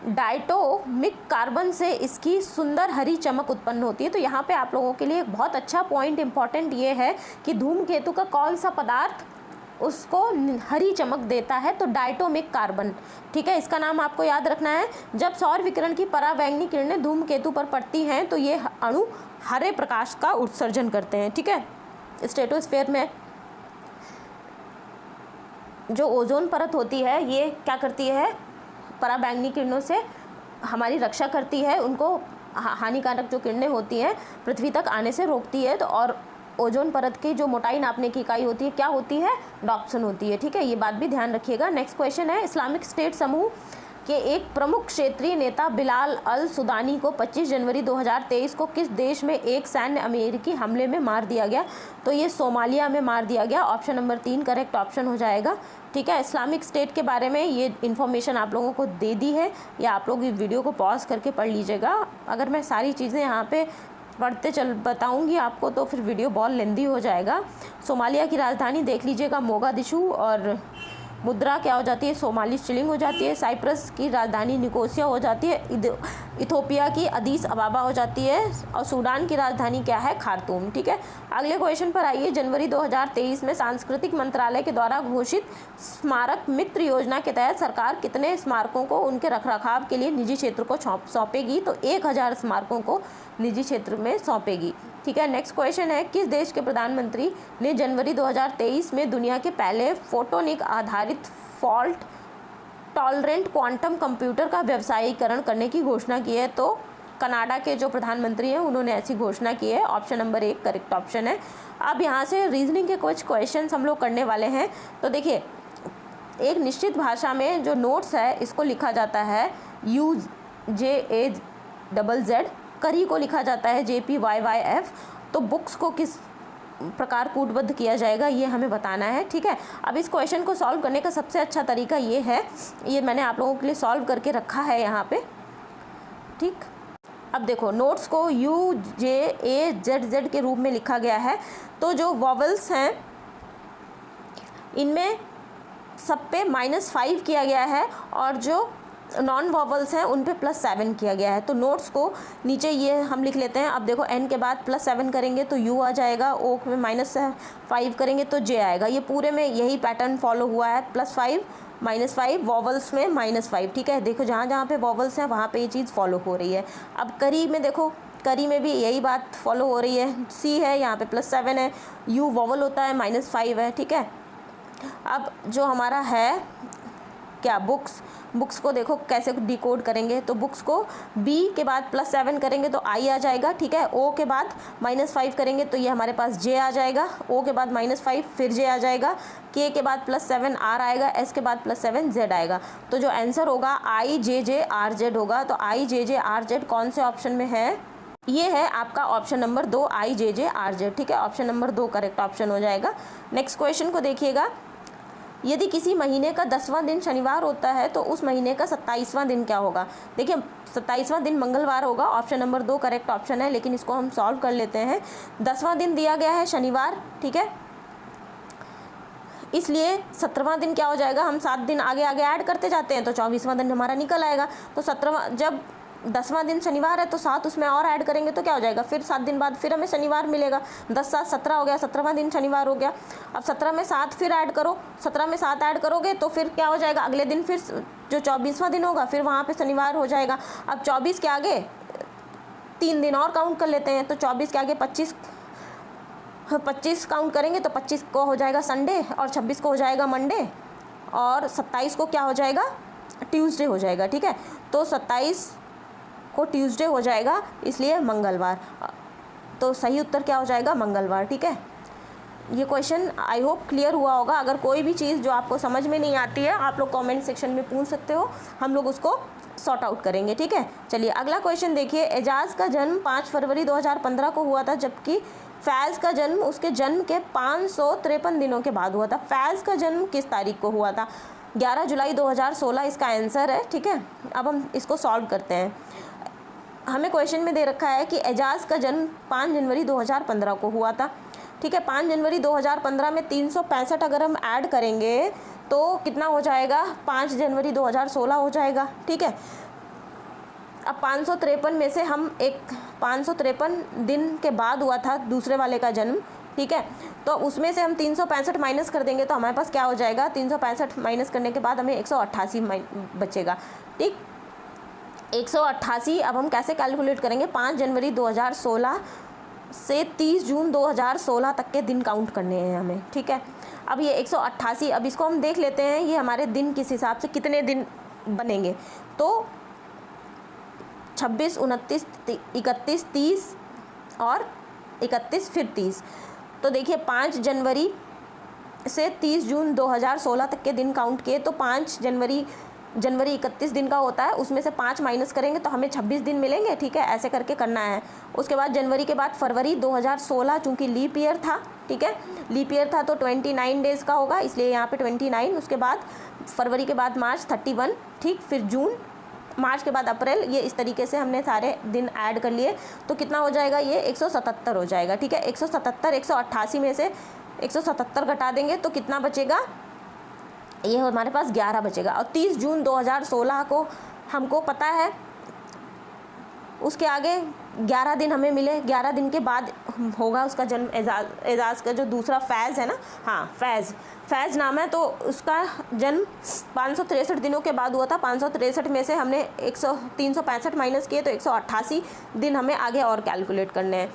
[SPEAKER 1] डायटोमिक कार्बन से इसकी सुंदर हरी चमक उत्पन्न होती है। तो यहाँ पे आप लोगों के लिए एक बहुत अच्छा पॉइंट इंपॉर्टेंट ये है कि धूमकेतु का कौन सा पदार्थ उसको हरी चमक देता है? तो डायटोमिक कार्बन। ठीक है, इसका नाम आपको याद रखना है। जब सौर विकिरण की पराबैंगनी किरणें धूमकेतु पर पड़ती हैं तो ये अणु हरे प्रकाश का उत्सर्जन करते हैं। ठीक है, स्ट्रेटोस्फीयर में जो ओजोन परत होती है ये क्या करती है? पराबैंगनी किरणों से हमारी रक्षा करती है, उनको हानिकारक जो किरणें होती हैं पृथ्वी तक आने से रोकती है। तो और ओजोन परत की जो मोटाई नापने की इकाई होती है क्या होती है? डॉप्सन होती है। ठीक है, ये बात भी ध्यान रखिएगा। नेक्स्ट क्वेश्चन है। इस्लामिक स्टेट समूह के एक प्रमुख क्षेत्रीय नेता बिलाल अल सुदानी को 25 जनवरी 2023 को किस देश में एक सैन्य अमेरिकी हमले में मार दिया गया? तो ये सोमालिया में मार दिया गया। ऑप्शन नंबर 3 करेक्ट ऑप्शन हो जाएगा। ठीक है, इस्लामिक स्टेट के बारे में ये इन्फॉर्मेशन आप लोगों को दे दी है, या आप लोग इस वीडियो को पॉज करके पढ़ लीजिएगा। अगर मैं सारी चीज़ें यहाँ पे पढ़ते बताऊंगी आपको तो फिर वीडियो बहुत लेंदी हो जाएगा। सोमालिया की राजधानी देख लीजिएगा मोगादिशु, और मुद्रा क्या हो जाती है? सोमाली शिलिंग हो जाती है। साइप्रस की राजधानी निकोसिया हो जाती है। इथोपिया की अदीस अबाबा हो जाती है। और सूडान की राजधानी क्या है? खार्तूम। ठीक है, अगले क्वेश्चन पर आइए। जनवरी 2023 में सांस्कृतिक मंत्रालय के द्वारा घोषित स्मारक मित्र योजना के तहत सरकार कितने स्मारकों को उनके रखरखाव के लिए निजी क्षेत्र को सौंपेगी? तो 1000 स्मारकों को निजी क्षेत्र में सौंपेगी। ठीक है, नेक्स्ट क्वेश्चन है। किस देश के प्रधानमंत्री ने जनवरी 2023 में दुनिया के पहले फोटोनिक आधारित फॉल्ट टॉलरेंट क्वांटम कंप्यूटर का व्यवसायीकरण करने की घोषणा की है? तो कनाडा के जो प्रधानमंत्री हैं उन्होंने ऐसी घोषणा की है। ऑप्शन नंबर 1 करेक्ट ऑप्शन है। अब यहाँ से रीजनिंग के कुछ क्वेश्चंस हम लोग करने वाले हैं। तो देखिए, एक निश्चित भाषा में जो नोट्स है इसको लिखा जाता है UJAZZ, करी को लिखा जाता है JPYYF। तो बुक्स को किस प्रकार कूटबद्ध किया जाएगा ये हमें बताना है, ठीक है। अब इस क्वेश्चन को सॉल्व करने का सबसे अच्छा तरीका ये है, ये मैंने आप लोगों के लिए सॉल्व करके रखा है यहाँ पे, ठीक। अब देखो, नोट्स को UJAZZ के रूप में लिखा गया है। तो जो वॉवल्स हैं इनमें सब पे -5 किया गया है और जो नॉन वॉवल्स हैं उन पे +7 किया गया है। तो नोट्स को नीचे ये हम लिख लेते हैं। अब देखो, n के बाद +7 करेंगे तो u आ जाएगा, o में -5 करेंगे तो j आएगा। ये पूरे में यही पैटर्न फॉलो हुआ है, +5 -5, वॉवल्स में -5, ठीक है। देखो, जहाँ जहाँ पे वॉवल्स हैं वहाँ पे ये चीज़ फॉलो हो रही है। अब करी में देखो, करी में भी यही बात फॉलो हो रही है। c है, यहाँ पे +7 है, u वॉवल होता है, -5 है, ठीक है। अब जो हमारा है क्या, बुक्स को देखो कैसे डिकोड करेंगे। तो बुक्स को b के बाद +7 करेंगे तो i आ जाएगा, ठीक है। o के बाद -5 करेंगे तो ये हमारे पास j आ जाएगा, o के बाद -5 फिर j आ जाएगा, k के बाद +7 r आएगा, s के बाद +7 z आएगा। तो जो आंसर होगा IJJRZ होगा। तो IJJRZ कौन से ऑप्शन में है? ये है आपका ऑप्शन नंबर 2 IJJRZ, ठीक है। ऑप्शन नंबर 2 करेक्ट ऑप्शन हो जाएगा। नेक्स्ट क्वेश्चन को देखिएगा, यदि किसी महीने का 10वां दिन शनिवार होता है तो उस महीने का 27वां दिन क्या होगा? देखिए, 27वां दिन मंगलवार होगा। ऑप्शन नंबर 2 करेक्ट ऑप्शन है, लेकिन इसको हम सॉल्व कर लेते हैं। 10वां दिन दिया गया है शनिवार, ठीक है, इसलिए 17वां दिन क्या हो जाएगा? हम 7 दिन आगे आगे ऐड करते जाते हैं तो 24वां दिन हमारा निकल आएगा। तो 17वां, जब 10वां दिन शनिवार है तो 7 उसमें और ऐड करेंगे तो क्या हो जाएगा? फिर 7 दिन बाद फिर हमें शनिवार मिलेगा। 10 7 17 हो गया, 17वां दिन शनिवार हो गया। अब 17 में 7 फिर ऐड करो, 17 में 7 ऐड करोगे तो फिर क्या हो जाएगा? अगले दिन फिर जो 24वां दिन होगा फिर वहाँ पे शनिवार हो जाएगा। अब 24 के आगे 3 दिन और काउंट कर लेते हैं। तो 24 के आगे 25 काउंट करेंगे तो 25 को हो जाएगा संडे और 26 को हो जाएगा मंडे और 27 को क्या हो जाएगा? ट्यूसडे हो जाएगा, ठीक है। तो 27 को ट्यूसडे हो जाएगा, इसलिए मंगलवार। तो सही उत्तर क्या हो जाएगा? मंगलवार, ठीक है। ये क्वेश्चन आई होप क्लियर हुआ होगा। अगर कोई भी चीज़ जो आपको समझ में नहीं आती है आप लोग कमेंट सेक्शन में पूछ सकते हो, हम लोग उसको सॉर्ट आउट करेंगे, ठीक है। चलिए अगला क्वेश्चन देखिए, एजाज का जन्म 5 फरवरी 2015 को हुआ था, जबकि फैज़ का जन्म उसके जन्म के 553 दिनों के बाद हुआ था। फैज़ का जन्म किस तारीख को हुआ था? 11 जुलाई 2016 इसका आंसर है, ठीक है। अब हम इसको सॉल्व करते हैं। हमें क्वेश्चन में दे रखा है कि एजाज का जन्म 5 जनवरी 2015 को हुआ था, ठीक है। 5 जनवरी 2015 में 365 अगर हम ऐड करेंगे तो कितना हो जाएगा? 5 जनवरी 2016 हो जाएगा, ठीक है। अब 553 में से हम 553 दिन के बाद हुआ था दूसरे वाले का जन्म, ठीक है। तो उसमें से हम 365 माइनस कर देंगे तो हमारे पास क्या हो जाएगा? 365 माइनस करने के बाद हमें 188 बचेगा, ठीक। 188 अब हम कैसे कैलकुलेट करेंगे? 5 जनवरी 2016 से 30 जून 2016 तक के दिन काउंट करने हैं हमें, ठीक है। अब ये 188, अब इसको हम देख लेते हैं ये हमारे दिन किस हिसाब से कितने दिन बनेंगे। तो 26, 29, 31, 30 और 31 फिर 30। तो देखिए 5 जनवरी से 30 जून 2016 तक के दिन काउंट किए तो 5 जनवरी 31 दिन का होता है, उसमें से 5 माइनस करेंगे तो हमें 26 दिन मिलेंगे, ठीक है। ऐसे करके करना है। उसके बाद जनवरी के बाद फरवरी 2016 चूँकि लीप ईयर था, ठीक है, लीप ईयर था तो 29 डेज़ का होगा, इसलिए यहाँ पे 29। उसके बाद फरवरी के बाद मार्च 31, ठीक, फिर जून, मार्च के बाद अप्रैल, ये इस तरीके से हमने सारे दिन ऐड कर लिए। तो कितना हो जाएगा? ये 177 हो जाएगा, ठीक है। 177 188 में से 177 घटा देंगे तो कितना बचेगा? ये हमारे पास 11 बचेगा। और 30 जून 2016 को हमको पता है उसके आगे 11 दिन हमें मिले, 11 दिन के बाद होगा उसका जन्म। एजाज का जो दूसरा फैज़ है ना, हाँ फैज़ नाम है, तो उसका जन्म 563 दिनों के बाद हुआ था। 563 में से हमने 365 माइनस किए तो 188 दिन हमें आगे और कैलकुलेट करने हैं।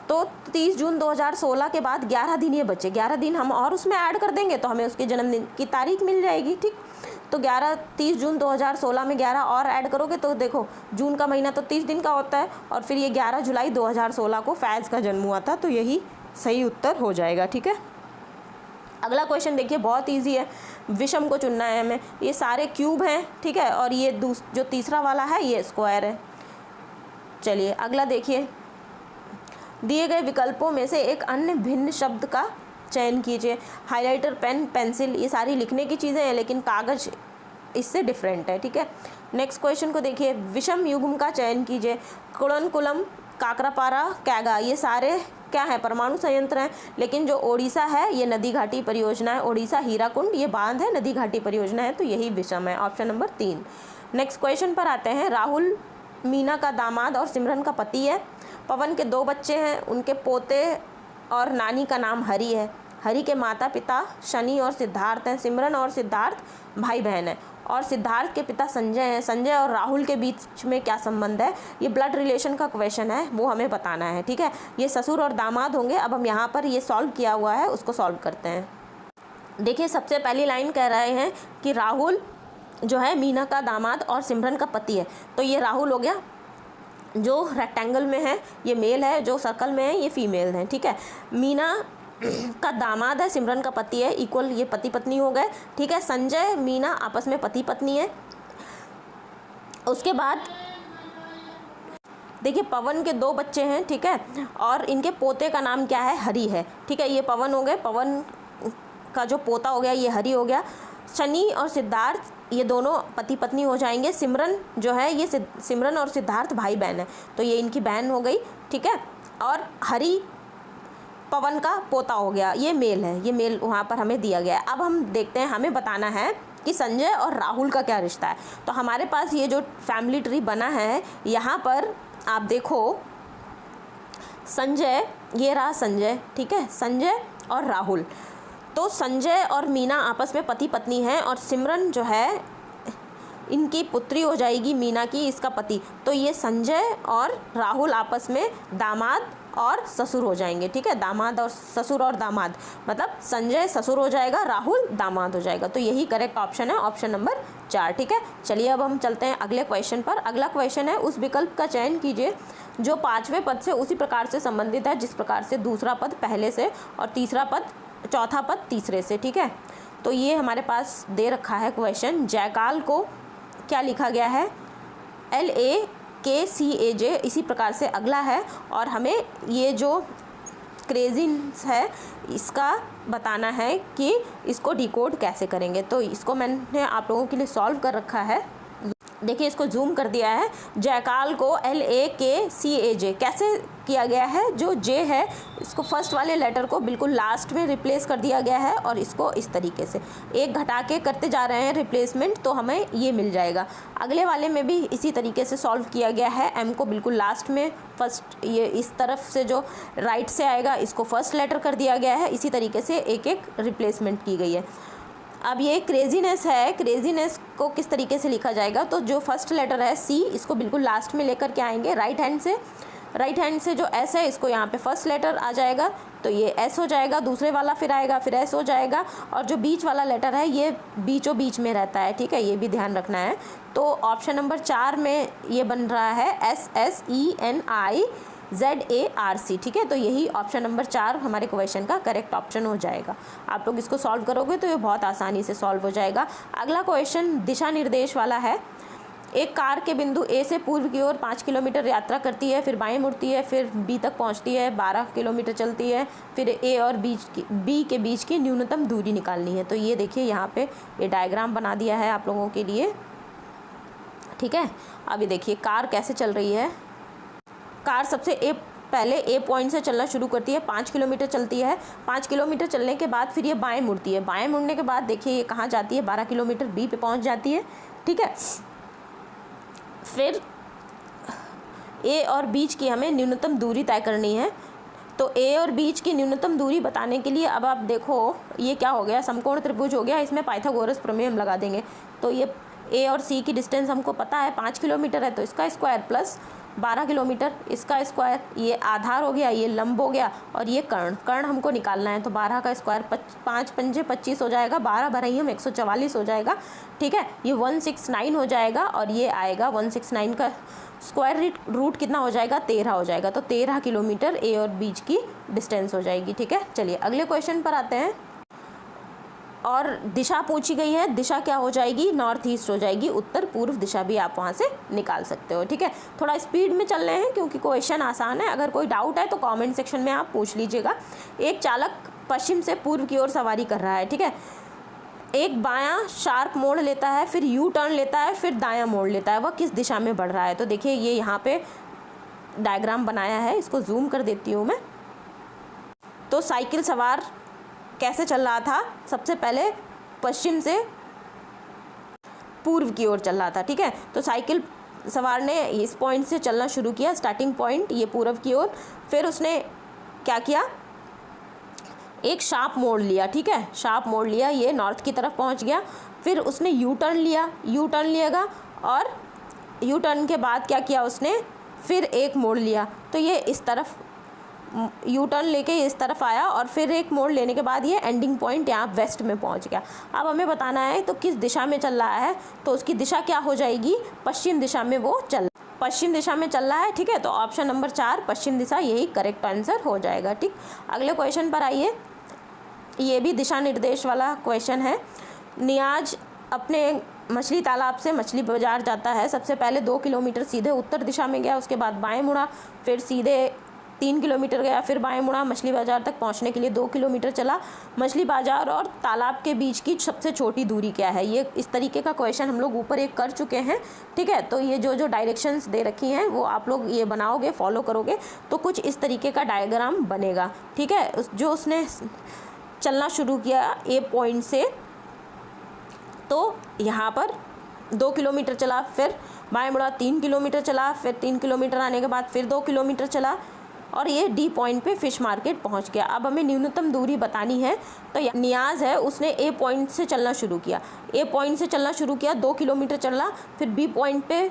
[SPEAKER 1] तो 30 जून 2016 के बाद 11 दिन ये बचे, 11 दिन हम और उसमें ऐड कर देंगे तो हमें उसके जन्मदिन की तारीख मिल जाएगी, ठीक। तो 30 जून 2016 में 11 और ऐड करोगे तो देखो जून का महीना तो 30 दिन का होता है, और फिर ये 11 जुलाई 2016 को फैज़ का जन्म हुआ था, तो यही सही उत्तर हो जाएगा। ठीक है, अगला क्वेश्चन देखिए, बहुत इजी है, विषम को चुनना है हमें। ये सारे क्यूब हैं, ठीक है, और ये जो तीसरा वाला है ये स्क्वायर है। चलिए अगला देखिए, दिए गए विकल्पों में से एक अन्य भिन्न शब्द का चयन कीजिए। हाइलाइटर, पेन, पेंसिल, ये सारी लिखने की चीज़ें हैं, लेकिन कागज़ इससे डिफरेंट है। ठीक है, नेक्स्ट क्वेश्चन को देखिए, विषम युग्म का चयन कीजिए। कुड़नकुलम, काकरापारा, कैगा, ये सारे क्या है, परमाणु संयंत्र हैं, लेकिन जो ओडिशा है ये नदी घाटी परियोजना है। ओडिशा हीराकुंड ये बांध है, नदी घाटी परियोजना है, तो यही विषम है, ऑप्शन नंबर 3। नेक्स्ट क्वेश्चन पर आते हैं, राहुल मीना का दामाद और सिमरन का पति है। पवन के 2 बच्चे हैं, उनके पोते और नानी का नाम हरि है। हरि के माता पिता शनि और सिद्धार्थ हैं। सिमरन और सिद्धार्थ भाई बहन हैं, और सिद्धार्थ के पिता संजय हैं। संजय और राहुल के बीच में क्या संबंध है, ये ब्लड रिलेशन का क्वेश्चन है, वो हमें बताना है। ठीक है, ये ससुर और दामाद होंगे। अब हम यहाँ पर ये सॉल्व किया हुआ है, उसको सॉल्व करते हैं। देखिए सबसे पहली लाइन कह रहे हैं कि राहुल जो है मीना का दामाद और सिमरन का पति है, तो ये राहुल हो गया, जो रेक्टेंगल में है ये मेल है, जो सर्कल में है ये फीमेल है। ठीक है, मीना का दामाद है, सिमरन का पति है, इक्वल ये पति पत्नी हो गए। ठीक है, संजय मीना आपस में पति पत्नी है। उसके बाद देखिए पवन के 2 बच्चे हैं, ठीक है, और इनके पोते का नाम क्या है, हरि है। ठीक है, ये पवन हो गए, पवन का जो पोता हो गया ये हरि हो गया। शनि और सिद्धार्थ ये दोनों पति पत्नी हो जाएंगे। सिमरन जो है ये सिमरन और सिद्धार्थ भाई बहन है, तो ये इनकी बहन हो गई। ठीक है, और हरि पवन का पोता हो गया, ये मेल है, ये मेल वहाँ पर हमें दिया गया है। अब हम देखते हैं, हमें बताना है कि संजय और राहुल का क्या रिश्ता है। तो हमारे पास ये जो फैमिली ट्री बना है, यहाँ पर आप देखो संजय, ये रहा संजय, ठीक है, संजय और राहुल। तो संजय और मीना आपस में पति पत्नी हैं, और सिमरन जो है इनकी पुत्री हो जाएगी मीना की, इसका पति। तो ये संजय और राहुल आपस में दामाद और ससुर हो जाएंगे। ठीक है, दामाद और ससुर और दामाद, मतलब संजय ससुर हो जाएगा, राहुल दामाद हो जाएगा। तो यही करेक्ट ऑप्शन है, ऑप्शन नंबर 4। ठीक है, चलिए अब हम चलते हैं अगले क्वेश्चन पर। अगला क्वेश्चन है, उस विकल्प का चयन कीजिए जो 5वें पद से उसी प्रकार से संबंधित है जिस प्रकार से दूसरा पद पहले से और चौथा पद तीसरे से। ठीक है, तो ये हमारे पास दे रखा है क्वेश्चन। जयकाल को क्या लिखा गया है, LAKCAJ, इसी प्रकार से अगला है, और हमें ये जो क्रेजीनेस है इसका बताना है कि इसको डिकोड कैसे करेंगे। तो इसको मैंने आप लोगों के लिए सॉल्व कर रखा है। देखिए इसको जूम कर दिया है। जयकाल को LAKCAJ कैसे किया गया है, जो J है इसको फर्स्ट वाले लेटर को बिल्कुल लास्ट में रिप्लेस कर दिया गया है, और इसको इस तरीके से एक घटा के करते जा रहे हैं रिप्लेसमेंट, तो हमें ये मिल जाएगा। अगले वाले में भी इसी तरीके से सॉल्व किया गया है। M को बिल्कुल लास्ट में फर्स्ट, ये इस तरफ से जो राइट से आएगा इसको फर्स्ट लेटर कर दिया गया है। इसी तरीके से एक एक रिप्लेसमेंट की गई है। अब ये क्रेजीनेस है, क्रेजीनेस को किस तरीके से लिखा जाएगा, तो जो फर्स्ट लेटर है C, इसको बिल्कुल लास्ट में लेकर के आएंगे राइट हैंड से जो S है इसको यहाँ पे फर्स्ट लेटर आ जाएगा, तो ये S हो जाएगा। दूसरे वाला फिर आएगा, फिर S हो जाएगा, और जो बीच वाला लेटर है ये बीचों बीच में रहता है। ठीक है, ये भी ध्यान रखना है। तो ऑप्शन नंबर 4 में ये बन रहा है SSENIZARC। ठीक है, तो यही ऑप्शन नंबर 4 हमारे क्वेश्चन का करेक्ट ऑप्शन हो जाएगा। आप लोग इसको सॉल्व करोगे तो ये बहुत आसानी से सॉल्व हो जाएगा। अगला क्वेश्चन दिशा निर्देश वाला है। एक कार के बिंदु A से पूर्व की ओर 5 किलोमीटर यात्रा करती है, फिर बाएं मुड़ती है, फिर B तक पहुंचती है, 12 किलोमीटर चलती है, फिर A और B के बीच की न्यूनतम दूरी निकालनी है। तो ये देखिए यहाँ पे ये डायग्राम बना दिया है आप लोगों के लिए। ठीक है, अभी देखिए कार कैसे चल रही है। कार सबसे पहले A पॉइंट से चलना शुरू करती है, 5 किलोमीटर चलती है। 5 किलोमीटर चलने के बाद फिर ये बाएं मुड़ती है। बाएं मुड़ने के बाद देखिए ये कहाँ जाती है, 12 किलोमीटर B पे पहुँच जाती है। ठीक है, फिर A और बीच की हमें न्यूनतम दूरी तय करनी है। तो A और बीच की न्यूनतम दूरी बताने के लिए अब आप देखो ये क्या हो गया, समकोण त्रिभुज हो गया। इसमें पाइथागोरस प्रमेय हम लगा देंगे। तो ये A और C की डिस्टेंस हमको पता है 5 किलोमीटर है, तो इसका स्क्वायर प्लस 12 किलोमीटर, इसका स्क्वायर, ये आधार हो गया, ये लंब हो गया, और ये कर्ण, कर्ण हमको निकालना है। तो 12 का स्क्वायर 5 पंजे 25 हो जाएगा, 12 बढ़ाइए हम 144 हो जाएगा, ठीक है। ये 169 हो जाएगा, और ये आएगा 169 का स्क्वायर रूट कितना हो जाएगा, 13 हो जाएगा। तो 13 किलोमीटर ए और बीच की डिस्टेंस हो जाएगी, ठीक है। चलिए अगले क्वेश्चन पर आते हैं। और दिशा पूछी गई है, दिशा क्या हो जाएगी, नॉर्थ ईस्ट हो जाएगी, उत्तर पूर्व दिशा भी आप वहाँ से निकाल सकते हो, ठीक है। थोड़ा स्पीड में चल रहे हैं क्योंकि क्वेश्चन आसान है। अगर कोई डाउट है तो कमेंट सेक्शन में आप पूछ लीजिएगा। एक चालक पश्चिम से पूर्व की ओर सवारी कर रहा है, ठीक है। एक बायां शार्प मोड़ लेता है, फिर यू टर्न लेता है, फिर दायां मोड़ लेता है। वह किस दिशा में बढ़ रहा है? तो देखिए ये यहाँ पे डायग्राम बनाया है, इसको जूम कर देती हूँ मैं। तो साइकिल सवार कैसे चल रहा था, सबसे पहले पश्चिम से पूर्व की ओर चल रहा था, ठीक है। तो साइकिल सवार ने इस पॉइंट से चलना शुरू किया, स्टार्टिंग पॉइंट ये पूर्व की ओर। फिर उसने क्या किया, एक शार्प मोड़ लिया, ठीक है, शार्प मोड़ लिया, ये नॉर्थ की तरफ पहुंच गया। फिर उसने यू टर्न लिया, यू टर्न लिएगा, और यू टर्न के बाद क्या किया उसने, फिर एक मोड़ लिया। तो ये इस तरफ यू टर्न लेके इस तरफ आया, और फिर एक मोड़ लेने के बाद ये एंडिंग पॉइंट यहाँ वेस्ट में पहुँच गया। अब हमें बताना है तो किस दिशा में चल रहा है, तो उसकी दिशा क्या हो जाएगी, पश्चिम दिशा में वो पश्चिम दिशा में चल रहा है, ठीक है। तो ऑप्शन नंबर 4 पश्चिम दिशा, यही करेक्ट आंसर हो जाएगा, ठीक। अगले क्वेश्चन पर आइए। ये भी दिशा निर्देश वाला क्वेश्चन है। नियाज अपने मछली तालाब से मछली बाजार जाता है। सबसे पहले 2 किलोमीटर सीधे उत्तर दिशा में गया, उसके बाद बाएं मुड़ा, फिर सीधे 3 किलोमीटर गया, फिर बाएं मुड़ा, मछली बाजार तक पहुंचने के लिए 2 किलोमीटर चला। मछली बाजार और तालाब के बीच की सबसे छोटी दूरी क्या है? ये इस तरीके का क्वेश्चन हम लोग ऊपर एक कर चुके हैं, ठीक है। तो ये जो डायरेक्शंस दे रखी हैं वो आप लोग ये बनाओगे, फॉलो करोगे तो कुछ इस तरीके का डायग्राम बनेगा, ठीक है। जो उसने चलना शुरू किया ए पॉइंट से, तो यहाँ पर 2 किलोमीटर चला, फिर बाएं मुड़ा 3 किलोमीटर चला, फिर 3 किलोमीटर आने के बाद फिर 2 किलोमीटर चला, और ये डी पॉइंट पे फिश मार्केट पहुंच गया। अब हमें न्यूनतम दूरी बतानी है। तो नियाज है, उसने ए पॉइंट से चलना शुरू किया, ए पॉइंट से चलना शुरू किया, 2 किलोमीटर चला, फिर बी पॉइंट पे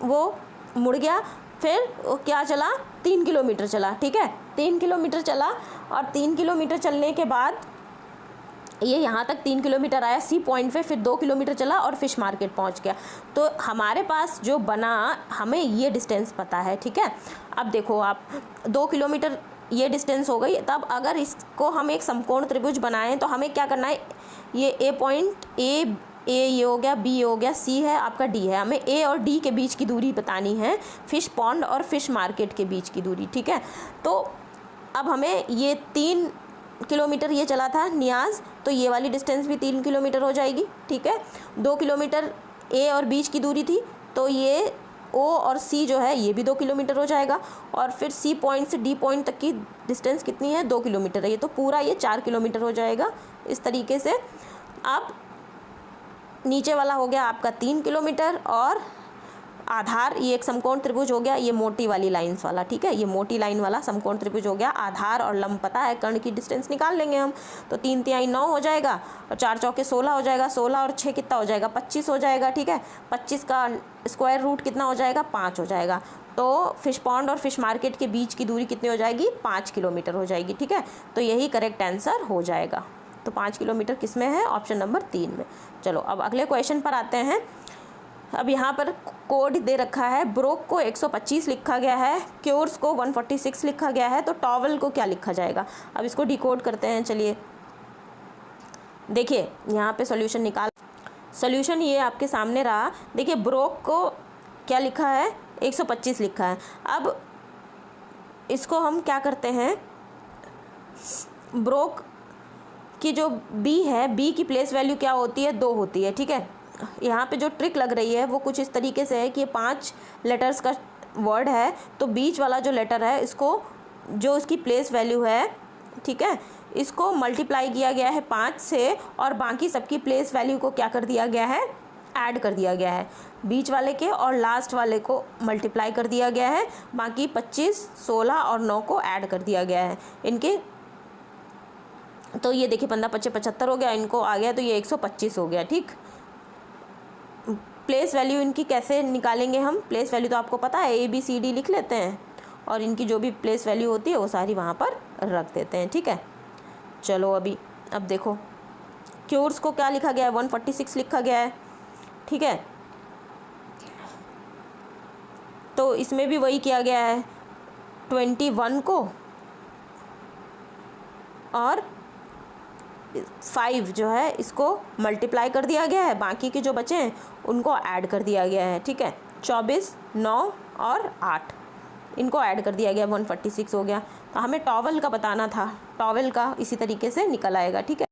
[SPEAKER 1] वो मुड़ गया, फिर वो क्या चला, 3 किलोमीटर चला, ठीक है। 3 किलोमीटर चला, और 3 किलोमीटर चलने के बाद ये यहाँ तक 3 किलोमीटर आया सी पॉइंट पे, फिर 2 किलोमीटर चला और फिश मार्केट पहुँच गया। तो हमारे पास जो बना, हमें ये डिस्टेंस पता है, ठीक है। अब देखो आप 2 किलोमीटर ये डिस्टेंस हो गई। तब अगर इसको हम एक समकोण त्रिभुज बनाएं तो हमें क्या करना है, ये ए पॉइंट ए ये हो गया, बी हो गया, सी है, आपका डी है। हमें ए और डी के बीच की दूरी बतानी है, फिश पॉन्ड और फिश मार्केट के बीच की दूरी, ठीक है। तो अब हमें ये 3 किलोमीटर ये चला था नियाज, तो ये वाली डिस्टेंस भी 3 किलोमीटर हो जाएगी, ठीक है। 2 किलोमीटर ए और बीच की दूरी थी, तो ये ओ और सी जो है ये भी 2 किलोमीटर हो जाएगा। और फिर सी पॉइंट से डी पॉइंट तक की डिस्टेंस कितनी है, 2 किलोमीटर है। ये तो पूरा ये 4 किलोमीटर हो जाएगा इस तरीके से। अब नीचे वाला हो गया आपका 3 किलोमीटर, और आधार ये एक समकोण त्रिभुज हो गया, ये मोटी वाली लाइंस वाला, ठीक है। ये मोटी लाइन वाला समकोण त्रिभुज हो गया। आधार और लंब पता है, कर्ण की डिस्टेंस निकाल लेंगे हम। तो 3 तिहाई 9 हो जाएगा, और 4 चौके 16 हो जाएगा, 16 और 6 कितना हो जाएगा, 25 हो जाएगा, ठीक है। 25 का स्क्वायर रूट कितना हो जाएगा, 5 हो जाएगा। तो फिश पॉन्ड और फिश मार्केट के बीच की दूरी कितनी हो जाएगी, 5 किलोमीटर हो जाएगी, ठीक है। तो यही करेक्ट आंसर हो जाएगा। तो 5 किलोमीटर किस में है, ऑप्शन नंबर 3 में। चलो अब अगले क्वेश्चन पर आते हैं। अब यहाँ पर कोड दे रखा है, ब्रोक को 125 लिखा गया है, क्योर्स को 146 लिखा गया है, तो टॉवल को क्या लिखा जाएगा। अब इसको डिकोड करते हैं। चलिए देखिए यहाँ पे सॉल्यूशन सॉल्यूशन ये आपके सामने रहा। देखिए ब्रोक को क्या लिखा है, 125 लिखा है। अब इसको हम क्या करते हैं, ब्रोक की जो बी है, बी की प्लेस वैल्यू क्या होती है, 2 होती है, ठीक है। यहाँ पे जो ट्रिक लग रही है वो कुछ इस तरीके से है कि ये 5 लेटर्स का वर्ड है, तो बीच वाला जो लेटर है इसको, जो इसकी प्लेस वैल्यू है, ठीक है, इसको मल्टीप्लाई किया गया है 5 से, और बाकी सबकी प्लेस वैल्यू को क्या कर दिया गया है, ऐड कर दिया गया है। बीच वाले के और लास्ट वाले को मल्टीप्लाई कर दिया गया है, बाकी 25, 16 और 9 को ऐड कर दिया गया है इनके। तो ये देखिए 15 25 75 हो गया, इनको आ गया, तो ये 125 हो गया, ठीक। प्लेस वैल्यू इनकी कैसे निकालेंगे हम? प्लेस वैल्यू तो आपको पता है, ABCD लिख लेते हैं और इनकी जो भी प्लेस वैल्यू होती है वो सारी वहाँ पर रख देते हैं, ठीक है। चलो अब देखो क्योर्स को क्या लिखा गया है, 146 लिखा गया है, ठीक है। तो इसमें भी वही किया गया है, 21 को और 5 जो है इसको मल्टीप्लाई कर दिया गया है, बाकी के जो बचे हैं उनको ऐड कर दिया गया है, ठीक है। 24, 9 और 8 इनको ऐड कर दिया गया, 146 हो गया। तो हमें टॉवल का बताना था, टॉवल का इसी तरीके से निकल आएगा, ठीक है।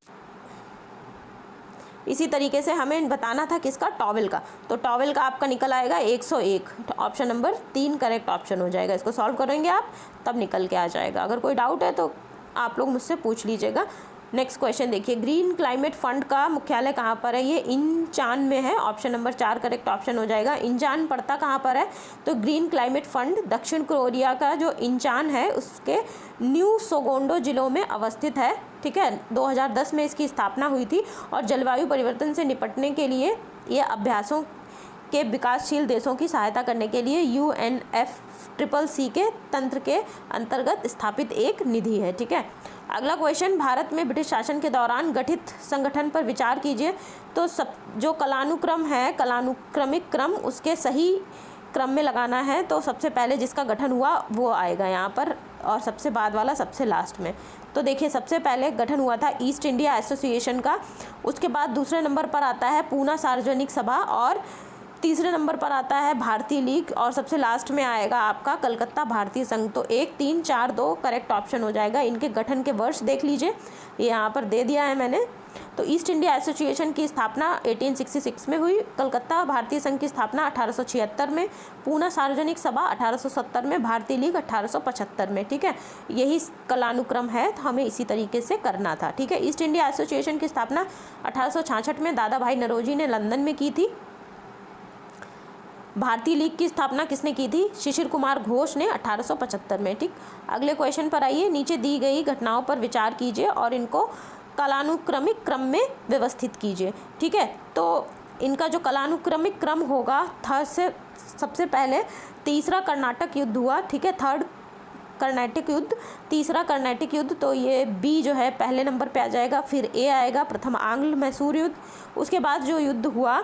[SPEAKER 1] इसी तरीके से हमें बताना था किसका? टॉवल का। तो टॉवल का आपका निकल आएगा 101। तो ऑप्शन नंबर 3 करेक्ट ऑप्शन हो जाएगा। इसको सॉल्व करेंगे आप तब निकल के आ जाएगा। अगर कोई डाउट है तो आप लोग मुझसे पूछ लीजिएगा। नेक्स्ट क्वेश्चन देखिए, ग्रीन क्लाइमेट फंड का मुख्यालय कहाँ पर है? ये इंचान में है। ऑप्शन नंबर 4 करेक्ट ऑप्शन हो जाएगा। इंचान पड़ता कहाँ पर है? तो ग्रीन क्लाइमेट फंड दक्षिण कोरिया का जो इंचान है उसके न्यू सोगोंडो जिलों में अवस्थित है, ठीक है। 2010 में इसकी स्थापना हुई थी और जलवायु परिवर्तन से निपटने के लिए ये अभ्यासों के विकासशील देशों की सहायता करने के लिए UNFCCC के तंत्र के अंतर्गत स्थापित एक निधि है, ठीक है। अगला क्वेश्चन, भारत में ब्रिटिश शासन के दौरान गठित संगठन पर विचार कीजिए। तो सब जो कलानुक्रम है, कलानुक्रमिक क्रम उसके सही क्रम में लगाना है। तो सबसे पहले जिसका गठन हुआ वो आएगा यहाँ पर और सबसे बाद वाला सबसे लास्ट में। तो देखिए सबसे पहले गठन हुआ था ईस्ट इंडिया एसोसिएशन का, उसके बाद दूसरे नंबर पर आता है पूना सार्वजनिक सभा और तीसरे नंबर पर आता है भारतीय लीग और सबसे लास्ट में आएगा आपका कलकत्ता भारतीय संघ। तो 1, 3, 4, 2 करेक्ट ऑप्शन हो जाएगा। इनके गठन के वर्ष देख लीजिए, ये यहाँ पर दे दिया है मैंने। तो ईस्ट इंडिया एसोसिएशन की स्थापना 1866 में हुई, कलकत्ता भारतीय संघ की स्थापना 1876 में, पूना सार्वजनिक सभा 1870 में, भारतीय लीग 1875 में, ठीक है। यही कलानुक्रम है, तो हमें इसी तरीके से करना था, ठीक है। ईस्ट इंडिया एसोसिएशन की स्थापना 1866 में दादा भाई नौरोजी ने लंदन में की थी। भारतीय लीग की स्थापना किसने की थी? शिशिर कुमार घोष ने 1875 में, ठीक। अगले क्वेश्चन पर आइए, नीचे दी गई घटनाओं पर विचार कीजिए और इनको कालानुक्रमिक क्रम में व्यवस्थित कीजिए, ठीक है। तो इनका जो कालानुक्रमिक क्रम होगा, थर्ड से सबसे पहले तीसरा कर्नाटक युद्ध हुआ, ठीक है। थर्ड कर्नाटक युद्ध, तीसरा कर्नाटक युद्ध, तो ये बी जो है पहले नंबर पे आ जाएगा। फिर ए आएगा प्रथम आंग्ल मैसूर युद्ध। उसके बाद जो युद्ध हुआ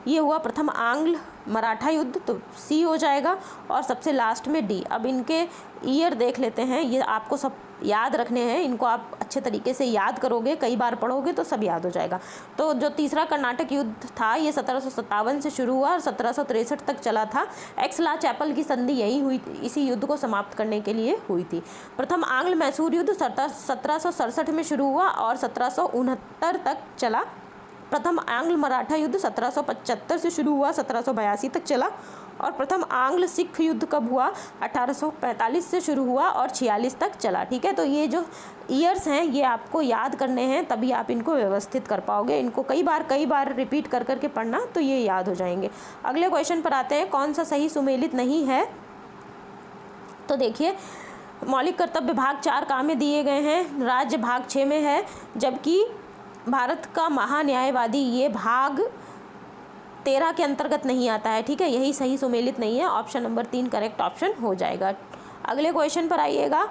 [SPEAKER 1] ये हुआ प्रथम आंग्ल मराठा युद्ध, तो सी हो जाएगा। और सबसे लास्ट में डी। अब इनके ईयर देख लेते हैं, ये आपको सब याद रखने हैं, इनको आप अच्छे तरीके से याद करोगे, कई बार पढ़ोगे तो सब याद हो जाएगा। तो जो तीसरा कर्नाटक युद्ध था ये 1757 से शुरू हुआ और 1763 तक चला था। एक्स-ला चैपल की संधि यही हुई, इसी युद्ध को समाप्त करने के लिए हुई थी। प्रथम आंग्ल मैसूर युद्ध 1767 में शुरू हुआ और 1769 तक चला। प्रथम आंग्ल मराठा युद्ध 1775 से शुरू हुआ, 1782 तक चला। और प्रथम आंग्ल सिख युद्ध कब हुआ? 1845 से शुरू हुआ और 46 तक चला, ठीक है। तो ये जो ईयर्स हैं ये आपको याद करने हैं, तभी आप इनको व्यवस्थित कर पाओगे। इनको कई बार रिपीट कर करके पढ़ना, तो ये याद हो जाएंगे। अगले क्वेश्चन पर आते हैं, कौन सा सही सुमेलित नहीं है? तो देखिए, मौलिक कर्तव्य भाग 4 काम में दिए गए हैं, राज्य भाग 6 में है, जबकि भारत का महान्यायवादी ये भाग 13 के अंतर्गत नहीं आता है, ठीक है। यही सही सुमेलित नहीं है। ऑप्शन नंबर 3 करेक्ट ऑप्शन हो जाएगा। अगले क्वेश्चन पर आइएगा,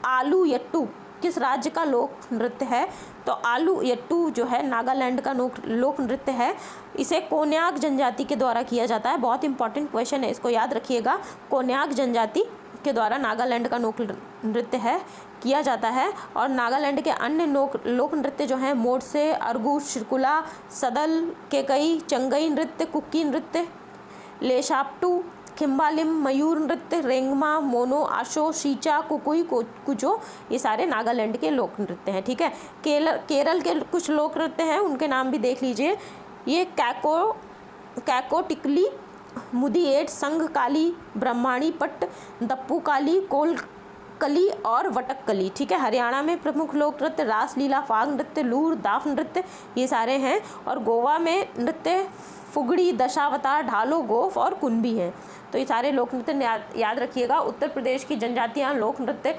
[SPEAKER 1] आलू यट्टू किस राज्य का लोक नृत्य है? तो आलू यट्टू जो है नागालैंड का लोक नृत्य है। इसे कोन्याक जनजाति के द्वारा किया जाता है। बहुत इंपॉर्टेंट क्वेश्चन है, इसको याद रखिएगा। कोन्याक जनजाति के द्वारा नागालैंड का लोक नृत्य है, किया जाता है। और नागालैंड के अन्य लोक नृत्य जो हैं मोडसे, अर्गू, शिरकुला, सदल, केकई, चंगई नृत्य, कुक्की नृत्य, लेशाप्टू, खिम्बालिम, मयूर नृत्य, रेंगमा, मोनो, आशो, शीचा, कुकुई, कुचो, ये सारे नागालैंड के लोक नृत्य हैं, ठीक है। केरल के कुछ लोक नृत्य हैं, उनके नाम भी देख लीजिए। ये कैकोटिकली, मुदिएट, संघ काली, ब्रह्माणी पट्ट, दप्पू काली, कोलकली और वटकली, ठीक है। हरियाणा में प्रमुख लोक नृत्य रासलीला, फाग नृत्य, लूर, दाफ नृत्य, ये सारे हैं। और गोवा में नृत्य फुगड़ी, दशावतार, ढालो, गोफ और कुंभी हैं। तो ये सारे लोक नृत्य याद रखिएगा। उत्तर प्रदेश की जनजातियाँ लोक नृत्य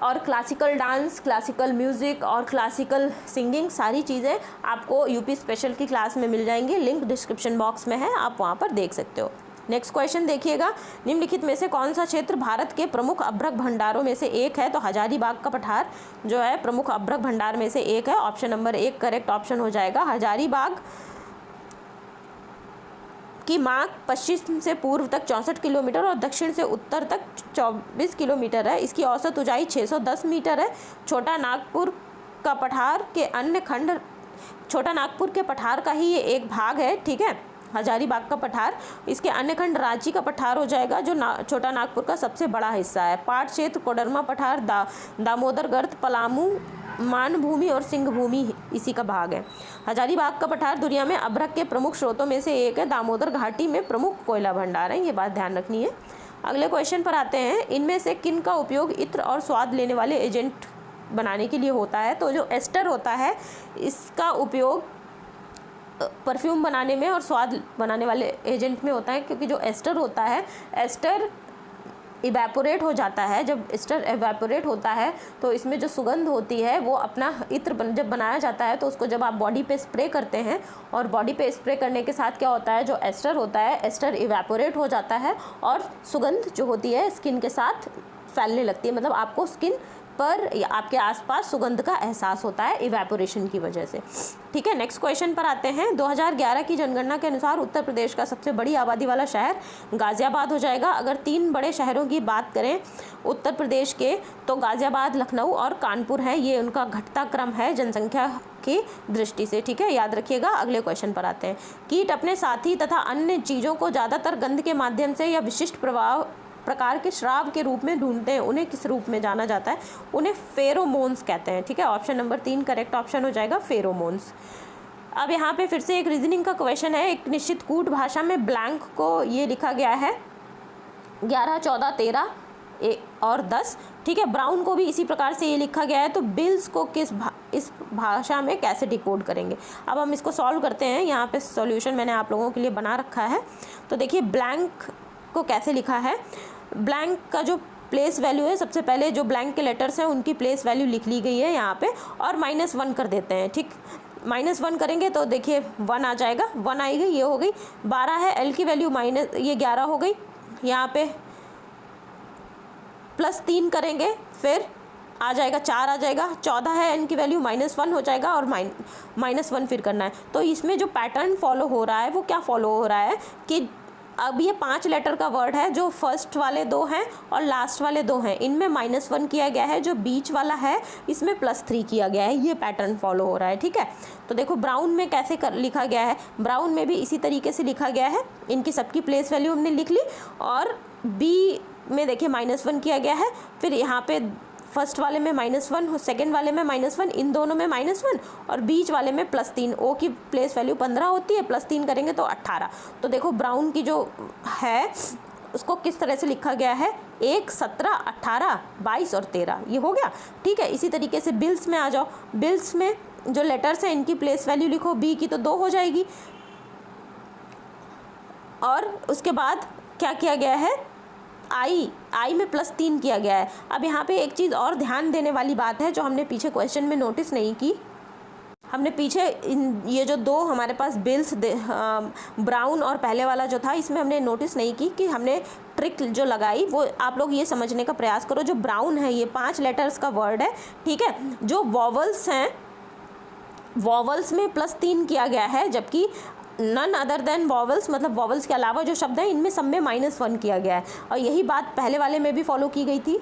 [SPEAKER 1] और क्लासिकल डांस, क्लासिकल म्यूज़िक और क्लासिकल सिंगिंग, सारी चीज़ें आपको यूपी स्पेशल की क्लास में मिल जाएंगी। लिंक डिस्क्रिप्शन बॉक्स में है, आप वहाँ पर देख सकते हो। नेक्स्ट क्वेश्चन देखिएगा, निम्नलिखित में से कौन सा क्षेत्र भारत के प्रमुख अभ्रक भंडारों में से एक है? तो हजारीबाग का पठार जो है प्रमुख अभ्रक भंडार में से एक है। ऑप्शन नंबर 1 करेक्ट ऑप्शन हो जाएगा। हजारीबाग की मार्ग पश्चिम से पूर्व तक 64 किलोमीटर और दक्षिण से उत्तर तक 24 किलोमीटर है। इसकी औसत ऊंचाई 610 मीटर है। छोटा नागपुर का पठार के अन्य खंड, छोटा नागपुर के पठार का ही ये एक भाग है, ठीक है, हजारीबाग का पठार। इसके अन्य खंड रांची का पठार हो जाएगा, जो छोटा नागपुर का सबसे बड़ा हिस्सा है। पाट क्षेत्र कोडरमा पठार, दामोदर गर्त, पलामू, मानभूमि और सिंहभूमि इसी का भाग है। हजारीबाग का पठार दुनिया में अभ्रक के प्रमुख स्रोतों में से एक है। दामोदर घाटी में प्रमुख कोयला भंडार है, ये बात ध्यान रखनी है। अगले क्वेश्चन पर आते हैं, इनमें से किन का उपयोग इत्र और स्वाद लेने वाले एजेंट बनाने के लिए होता है? तो जो एस्टर होता है इसका उपयोग परफ्यूम बनाने में और स्वाद बनाने वाले एजेंट में होता है, क्योंकि जो एस्टर होता है, एस्टर इवेपोरेट हो जाता है। जब एस्टर इवेपोरेट होता है तो इसमें जो सुगंध होती है वो अपना इत्र जब बनाया जाता है तो उसको जब आप बॉडी पे स्प्रे करते हैं, और बॉडी पे स्प्रे करने के साथ क्या होता है, जो एस्टर होता है, एस्टर इवेपोरेट हो जाता है और सुगंध जो होती है स्किन के साथ फैलने लगती है। मतलब आपको स्किन पर या आपके आसपास सुगंध का एहसास होता है इवेपोरेशन की वजह से, ठीक है। नेक्स्ट क्वेश्चन पर आते हैं। 2011 की जनगणना के अनुसार उत्तर प्रदेश का सबसे बड़ी आबादी वाला शहर गाज़ियाबाद हो जाएगा। अगर 3 बड़े शहरों की बात करें उत्तर प्रदेश के, तो गाज़ियाबाद, लखनऊ और कानपुर हैं। ये उनका घटता क्रम है जनसंख्या की दृष्टि से, ठीक है, याद रखिएगा। अगले क्वेश्चन पर आते हैं। कीट अपने साथी तथा अन्य चीज़ों को ज़्यादातर गंध के माध्यम से या विशिष्ट प्रकार के श्राव के रूप में ढूंढते हैं। उन्हें किस रूप में जाना जाता है? उन्हें फेरोमोन्स कहते हैं, ठीक है। ऑप्शन नंबर 3 करेक्ट ऑप्शन हो जाएगा, फेरोमोन्स। अब यहाँ पे फिर से एक रीजनिंग का क्वेश्चन है। एक निश्चित कूट भाषा में ब्लैंक को ये लिखा गया है 11, 14, 13 और 10, ठीक है। ब्राउन को भी इसी प्रकार से ये लिखा गया है। तो बिल्स को इस भाषा में कैसे डिकोड करेंगे? अब हम इसको सॉल्व करते हैं। यहाँ पे सॉल्यूशन मैंने आप लोगों के लिए बना रखा है। तो देखिए ब्लैंक को कैसे लिखा है। ब्लैंक का जो प्लेस वैल्यू है, सबसे पहले जो ब्लैंक के लेटर्स हैं उनकी प्लेस वैल्यू लिख ली गई है यहाँ पे, और -1 कर देते हैं, ठीक। -1 करेंगे तो देखिए 1 आ जाएगा, 1 आएगी, ये हो गई। 12 है, एल की वैल्यू ये 11 हो गई। यहाँ पे +3 करेंगे फिर आ जाएगा 4 आ जाएगा। 14 है, एन की वैल्यू -1 हो जाएगा और -1 फिर करना है। तो इसमें जो पैटर्न फॉलो हो रहा है वो क्या फॉलो हो रहा है कि अब ये 5 लेटर का वर्ड है। जो फर्स्ट वाले 2 हैं और लास्ट वाले 2 हैं, इनमें -1 किया गया है। जो बीच वाला है इसमें +3 किया गया है। ये पैटर्न फॉलो हो रहा है, ठीक है। तो देखो ब्राउन में कैसे लिखा गया है। ब्राउन में भी इसी तरीके से लिखा गया है। इनकी सबकी प्लेस वैल्यू हमने लिख ली, और बी में देखिए -1 किया गया है। फिर यहाँ पे फर्स्ट वाले में -1, सेकंड वाले में -1, इन दोनों में -1 और बीच वाले में +3। ओ की प्लेस वैल्यू 15 होती है, +3 करेंगे तो 18। तो देखो ब्राउन की जो है उसको किस तरह से लिखा गया है, 1, 17, 18, 22 और 13, ये हो गया, ठीक है। इसी तरीके से बिल्स में आ जाओ। बिल्स में जो लेटर्स हैं इनकी प्लेस वैल्यू लिखो। बी की तो 2 हो जाएगी, और उसके बाद क्या किया गया है, आई में +3 किया गया है। अब यहाँ पे एक चीज़ और ध्यान देने वाली बात है जो हमने पीछे क्वेश्चन में नोटिस नहीं की। हमने पीछे ये जो 2 हमारे पास बिल्स ब्राउन और पहले वाला जो था, इसमें हमने नोटिस नहीं की कि हमने ट्रिक जो लगाई वो आप लोग ये समझने का प्रयास करो। जो ब्राउन है ये 5 लेटर्स का वर्ड है, ठीक है। जो वॉवल्स हैं, वॉवल्स में +3 किया गया है, जबकि नन अदर देन वॉवल्स, मतलब वॉवल्स के अलावा जो शब्द हैं इनमें सब में -1 किया गया है। और यही बात पहले वाले में भी फॉलो की गई थी।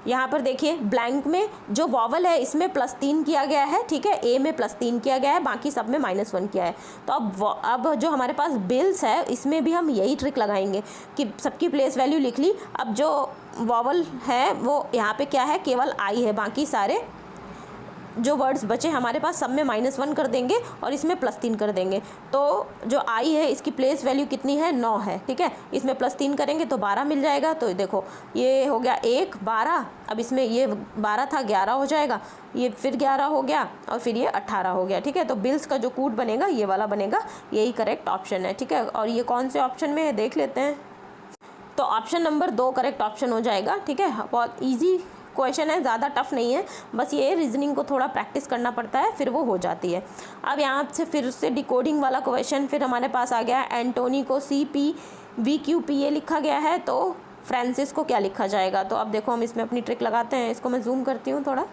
[SPEAKER 1] यहाँ पर देखिए ब्लैंक में जो वॉवल है इसमें +3 किया गया है, ठीक है। ए में +3 किया गया है, बाकी सब में -1 किया है। तो अब जो हमारे पास बिल्स है इसमें भी हम यही ट्रिक लगाएंगे कि सबकी प्लेस वैल्यू लिख ली। अब जो वॉवल है वो यहाँ पे क्या है, केवल आई है, बाकी सारे जो वर्ड्स बचे हमारे पास सब में -1 कर देंगे और इसमें +3 कर देंगे। तो जो आई है इसकी प्लेस वैल्यू कितनी है, 9 है, ठीक है। इसमें +3 करेंगे तो 12 मिल जाएगा। तो देखो ये हो गया 1, 12, अब इसमें ये 12 था, 11 हो जाएगा, ये फिर 11 हो गया और फिर ये 18 हो गया, ठीक है। तो बिल्स का जो कूट बनेगा ये वाला बनेगा, यही करेक्ट ऑप्शन है, ठीक है। और ये कौन से ऑप्शन में है देख लेते हैं। तो ऑप्शन नंबर 2 करेक्ट ऑप्शन हो जाएगा, ठीक है। बहुत ईजी क्वेश्चन है, ज़्यादा टफ नहीं है, बस ये रीजनिंग को थोड़ा प्रैक्टिस करना पड़ता है, फिर वो हो जाती है। अब यहाँ से फिर से डिकोडिंग वाला क्वेश्चन फिर हमारे पास आ गया। एंटोनी को CPVQPA लिखा गया है, तो फ्रांसिस को क्या लिखा जाएगा? तो अब देखो हम इसमें अपनी ट्रिक लगाते हैं। इसको मैं जूम करती हूँ थोड़ा।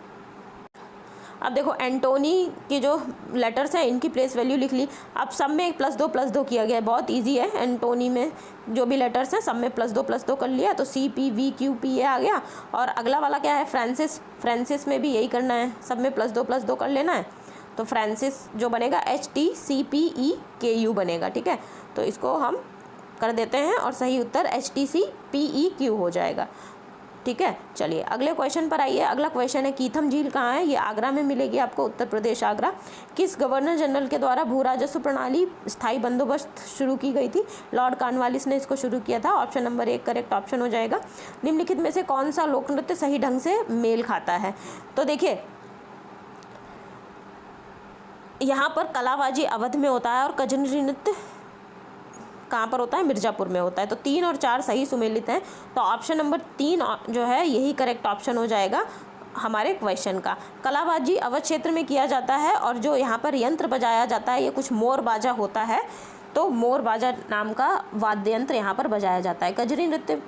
[SPEAKER 1] अब देखो एंटोनी की जो लेटर्स हैं इनकी प्लेस वैल्यू लिख ली। अब सब में +2 किया गया है, बहुत इजी है। एंटोनी में जो भी लेटर्स हैं सब में +2 कर लिया, तो CPVQPA आ गया। और अगला वाला क्या है? फ्रांसिस में भी यही करना है, सब में +2 कर लेना है। तो फ्रांसिस जो बनेगा HTCPEKU बनेगा, ठीक है। तो इसको हम कर देते हैं और सही उत्तर HTCPEQ हो जाएगा, ठीक है। चलिए अगले क्वेश्चन पर आइए। अगला क्वेश्चन है कीथम झील कहाँ है? ये आगरा में मिलेगी आपको, उत्तर प्रदेश आगरा। किस गवर्नर जनरल के द्वारा भू राजस्व प्रणाली स्थायी बंदोबस्त शुरू की गई थी? लॉर्ड कॉर्नवालिस ने इसको शुरू किया था। ऑप्शन नंबर 1 करेक्ट ऑप्शन हो जाएगा। निम्नलिखित में से कौन सा लोक नृत्य सही ढंग से मेल खाता है? तो देखिए यहाँ पर कलाबाजी अवध में होता है और कजरी नृत्य कहाँ पर होता है? मिर्ज़ापुर में होता है। तो 3 और 4 सही सुमेलित हैं, तो ऑप्शन नंबर 3 जो है यही करेक्ट ऑप्शन हो जाएगा हमारे क्वेश्चन का। कलाबाजी अवध क्षेत्र में किया जाता है और जो यहाँ पर यंत्र बजाया जाता है ये कुछ मोर बाजा होता है, तो मोर बाजा नाम का वाद्य यंत्र यहाँ पर बजाया जाता है। कजरी नृत्य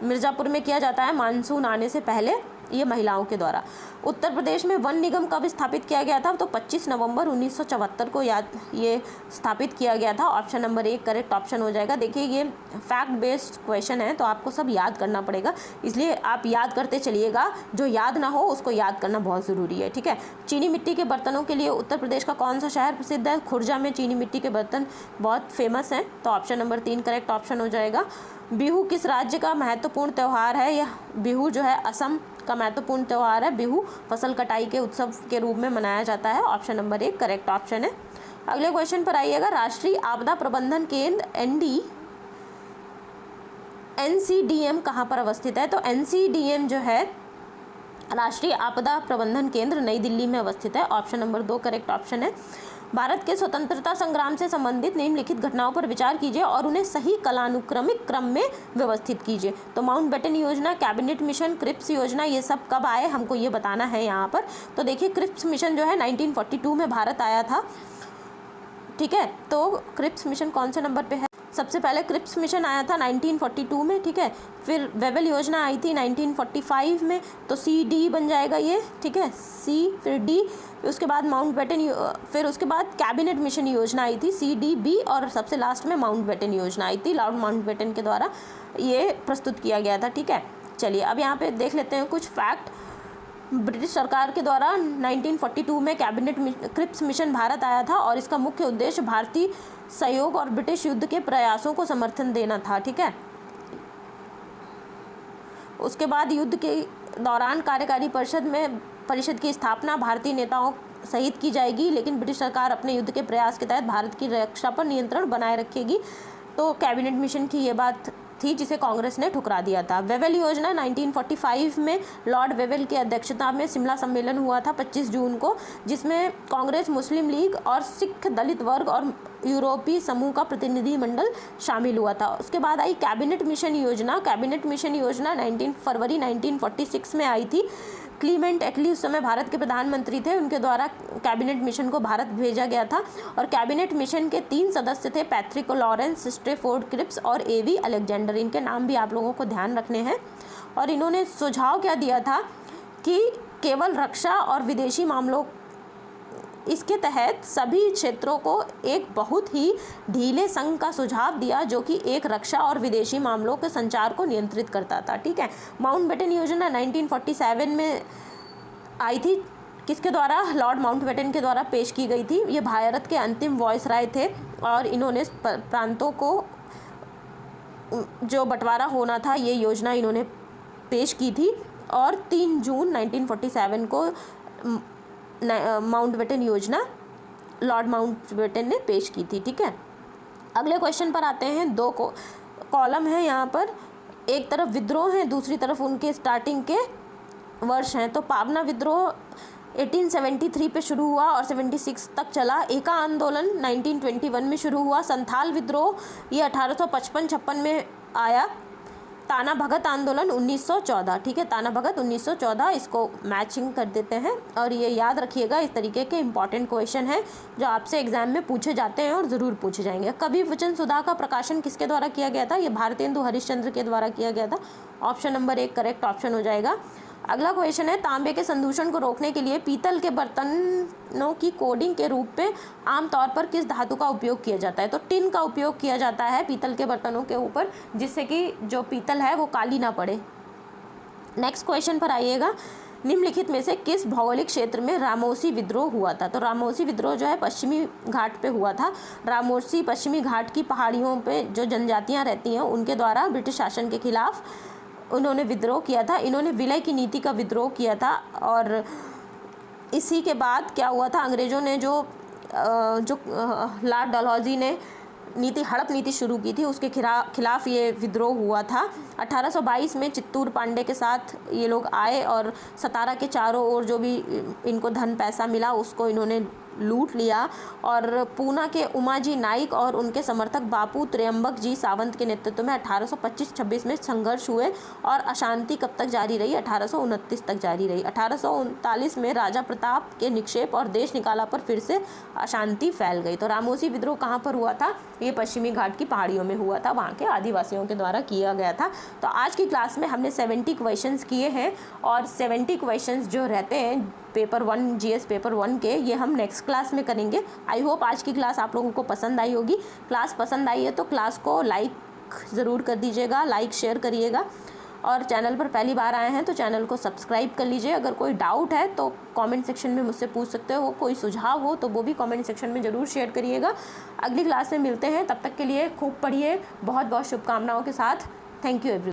[SPEAKER 1] मिर्ज़ापुर में किया जाता है मानसून आने से पहले, ये महिलाओं के द्वारा। उत्तर प्रदेश में वन निगम कब स्थापित किया गया था? तो 25 नवंबर 1974 को ये स्थापित किया गया था। ऑप्शन नंबर 1 करेक्ट ऑप्शन हो जाएगा। देखिए ये फैक्ट बेस्ड क्वेश्चन है, तो आपको सब याद करना पड़ेगा, इसलिए आप याद करते चलिएगा। जो याद ना हो उसको याद करना बहुत ज़रूरी है, ठीक है। चीनी मिट्टी के बर्तनों के लिए उत्तर प्रदेश का कौन सा शहर प्रसिद्ध है? खुर्जा में चीनी मिट्टी के बर्तन बहुत फेमस हैं, तो ऑप्शन नंबर 3 करेक्ट ऑप्शन हो जाएगा। बिहू किस राज्य का महत्वपूर्ण त्यौहार है? यह बिहू जो है असम का महत्वपूर्ण त्यौहार है। बिहू फसल कटाई के उत्सव के रूप में मनाया जाता है। ऑप्शन नंबर 1 करेक्ट ऑप्शन है। अगले क्वेश्चन पर आइएगा। राष्ट्रीय आपदा प्रबंधन केंद्र NCDM कहाँ पर अवस्थित है? तो NCDM जो है राष्ट्रीय आपदा प्रबंधन केंद्र नई दिल्ली में अवस्थित है। ऑप्शन नंबर 2 करेक्ट ऑप्शन है। भारत के स्वतंत्रता संग्राम से संबंधित निम्नलिखित घटनाओं पर विचार कीजिए और उन्हें सही कालानुक्रमिक क्रम में व्यवस्थित कीजिए। तो माउंटबेटन योजना, कैबिनेट मिशन, क्रिप्स योजना, ये सब कब आए हमको ये बताना है यहाँ पर। तो देखिए क्रिप्स मिशन जो है 1942 में भारत आया था, ठीक है। तो क्रिप्स मिशन कौन से नंबर पे है? सबसे पहले क्रिप्स मिशन आया था 1942 में, ठीक है। फिर वेवेल योजना आई थी 1945 में, तो CD बन जाएगा ये, ठीक है, C फिर D, उसके बाद माउंटबेटन, फिर उसके बाद कैबिनेट मिशन योजना आई थी CDB, और सबसे लास्ट में माउंटबेटन योजना आई थी, लॉर्ड माउंटबेटन के द्वारा ये प्रस्तुत किया गया था, ठीक है। चलिए अब यहाँ पे देख लेते हैं कुछ फैक्ट। ब्रिटिश सरकार के द्वारा 1942 में कैबिनेट क्रिप्स मिशन भारत आया था और इसका मुख्य उद्देश्य भारतीय सहयोग और ब्रिटिश युद्ध के प्रयासों को समर्थन देना था, ठीक है। उसके बाद युद्ध के दौरान कार्यकारी परिषद की स्थापना भारतीय नेताओं सहित की जाएगी, लेकिन ब्रिटिश सरकार अपने युद्ध के प्रयास के तहत भारत की रक्षा पर नियंत्रण बनाए रखेगी। तो कैबिनेट मिशन की ये बात थी जिसे कांग्रेस ने ठुकरा दिया था। वेवेल योजना 1945 में लॉर्ड वेवेल की अध्यक्षता में शिमला सम्मेलन हुआ था 25 जून को, जिसमें कांग्रेस, मुस्लिम लीग और सिख दलित वर्ग और यूरोपीय समूह का प्रतिनिधिमंडल शामिल हुआ था। उसके बाद आई कैबिनेट मिशन योजना। कैबिनेट मिशन योजना 19 फरवरी 1946 में आई थी। क्लीमेंट एटली उस समय भारत के प्रधानमंत्री थे, उनके द्वारा कैबिनेट मिशन को भारत भेजा गया था। और कैबिनेट मिशन के 3 सदस्य थे, पैट्रिक लॉरेंस, स्ट्रेफोर्ड क्रिप्स और AV अलेक्जेंडर। इनके नाम भी आप लोगों को ध्यान रखने हैं। और इन्होंने सुझाव क्या दिया था कि केवल रक्षा और विदेशी मामलों, इसके तहत सभी क्षेत्रों को एक बहुत ही ढीले संघ का सुझाव दिया जो कि एक रक्षा और विदेशी मामलों के संचार को नियंत्रित करता था, ठीक है। माउंटबेटन योजना 1947 में आई थी, किसके द्वारा? लॉर्ड माउंटबेटन के द्वारा पेश की गई थी। ये भारत के अंतिम वॉइसराय थे और इन्होंने प्रांतों को जो बंटवारा होना था ये योजना इन्होंने पेश की थी और 3 जून 1947 को माउंटबेटन योजना लॉर्ड माउंटबेटन ने पेश की थी, ठीक है। अगले क्वेश्चन पर आते हैं। 2 कॉलम है यहाँ पर, एक तरफ विद्रोह है, दूसरी तरफ उनके स्टार्टिंग के वर्ष हैं। तो पावना विद्रोह 1873 पे शुरू हुआ और 76 तक चला। एका आंदोलन 1921 में शुरू हुआ। संथाल विद्रोह ये 1855-56 में आया। ताना भगत आंदोलन 1914, ठीक है, ताना भगत 1914, इसको मैचिंग कर देते हैं। और ये याद रखिएगा, इस तरीके के इंपॉर्टेंट क्वेश्चन हैं जो आपसे एग्जाम में पूछे जाते हैं और ज़रूर पूछे जाएंगे। कवि वचन सुधा का प्रकाशन किसके द्वारा किया गया था? ये भारतेंदु हरिश्चंद्र के द्वारा किया गया था। ऑप्शन नंबर 1 करेक्ट ऑप्शन हो जाएगा। अगला क्वेश्चन है, तांबे के संदूषण को रोकने के लिए पीतल के बर्तनों की कोडिंग के रूप में आमतौर पर किस धातु का उपयोग किया जाता है? तो टिन का उपयोग किया जाता है पीतल के बर्तनों के ऊपर, जिससे कि जो पीतल है वो काली ना पड़े। नेक्स्ट क्वेश्चन पर आइएगा, निम्नलिखित में से किस भौगोलिक क्षेत्र में रामोसी विद्रोह हुआ था? तो रामोसी विद्रोह जो है पश्चिमी घाट पे हुआ था। रामोसी पश्चिमी घाट की पहाड़ियों पे जो जनजातियां रहती हैं उनके द्वारा ब्रिटिश शासन के खिलाफ उन्होंने विद्रोह किया था। इन्होंने विलय की नीति का विद्रोह किया था। और इसी के बाद क्या हुआ था, अंग्रेज़ों ने जो लॉर्ड डलहौजी ने हड़प नीति शुरू की थी, उसके खिलाफ ये विद्रोह हुआ था। 1822 में चित्तूर पांडे के साथ ये लोग आए और सतारा के चारों ओर जो भी इनको धन पैसा मिला उसको इन्होंने लूट लिया। और पूना के उमाजी नाइक और उनके समर्थक बापू त्र्यंबक जी सावंत के नेतृत्व में 1825-26 में संघर्ष हुए और अशांति कब तक जारी रही? 1829 तक जारी रही। 1839 में राजा प्रताप के निक्षेप और देश निकाला पर फिर से अशांति फैल गई। तो रामोसी विद्रोह कहाँ पर हुआ था? ये पश्चिमी घाट की पहाड़ियों में हुआ था, वहाँ के आदिवासियों के द्वारा किया गया था। तो आज की क्लास में हमने 70 क्वेश्चंस किए हैं और 70 क्वेश्चंस जो रहते हैं पेपर 1 जीएस पेपर 1 के, ये हम नेक्स्ट क्लास में करेंगे। आई होप आज की क्लास आप लोगों को पसंद आई होगी। क्लास पसंद आई है तो क्लास को लाइक ज़रूर कर दीजिएगा, लाइक शेयर करिएगा। और चैनल पर पहली बार आए हैं तो चैनल को सब्सक्राइब कर लीजिए। अगर कोई डाउट है तो कमेंट सेक्शन में मुझसे पूछ सकते हो, कोई सुझाव हो तो वो भी कमेंट सेक्शन में ज़रूर शेयर करिएगा। अगली क्लास में मिलते हैं, तब तक के लिए खूब पढ़िए। बहुत बहुत शुभकामनाओं के साथ। Thank you everyone.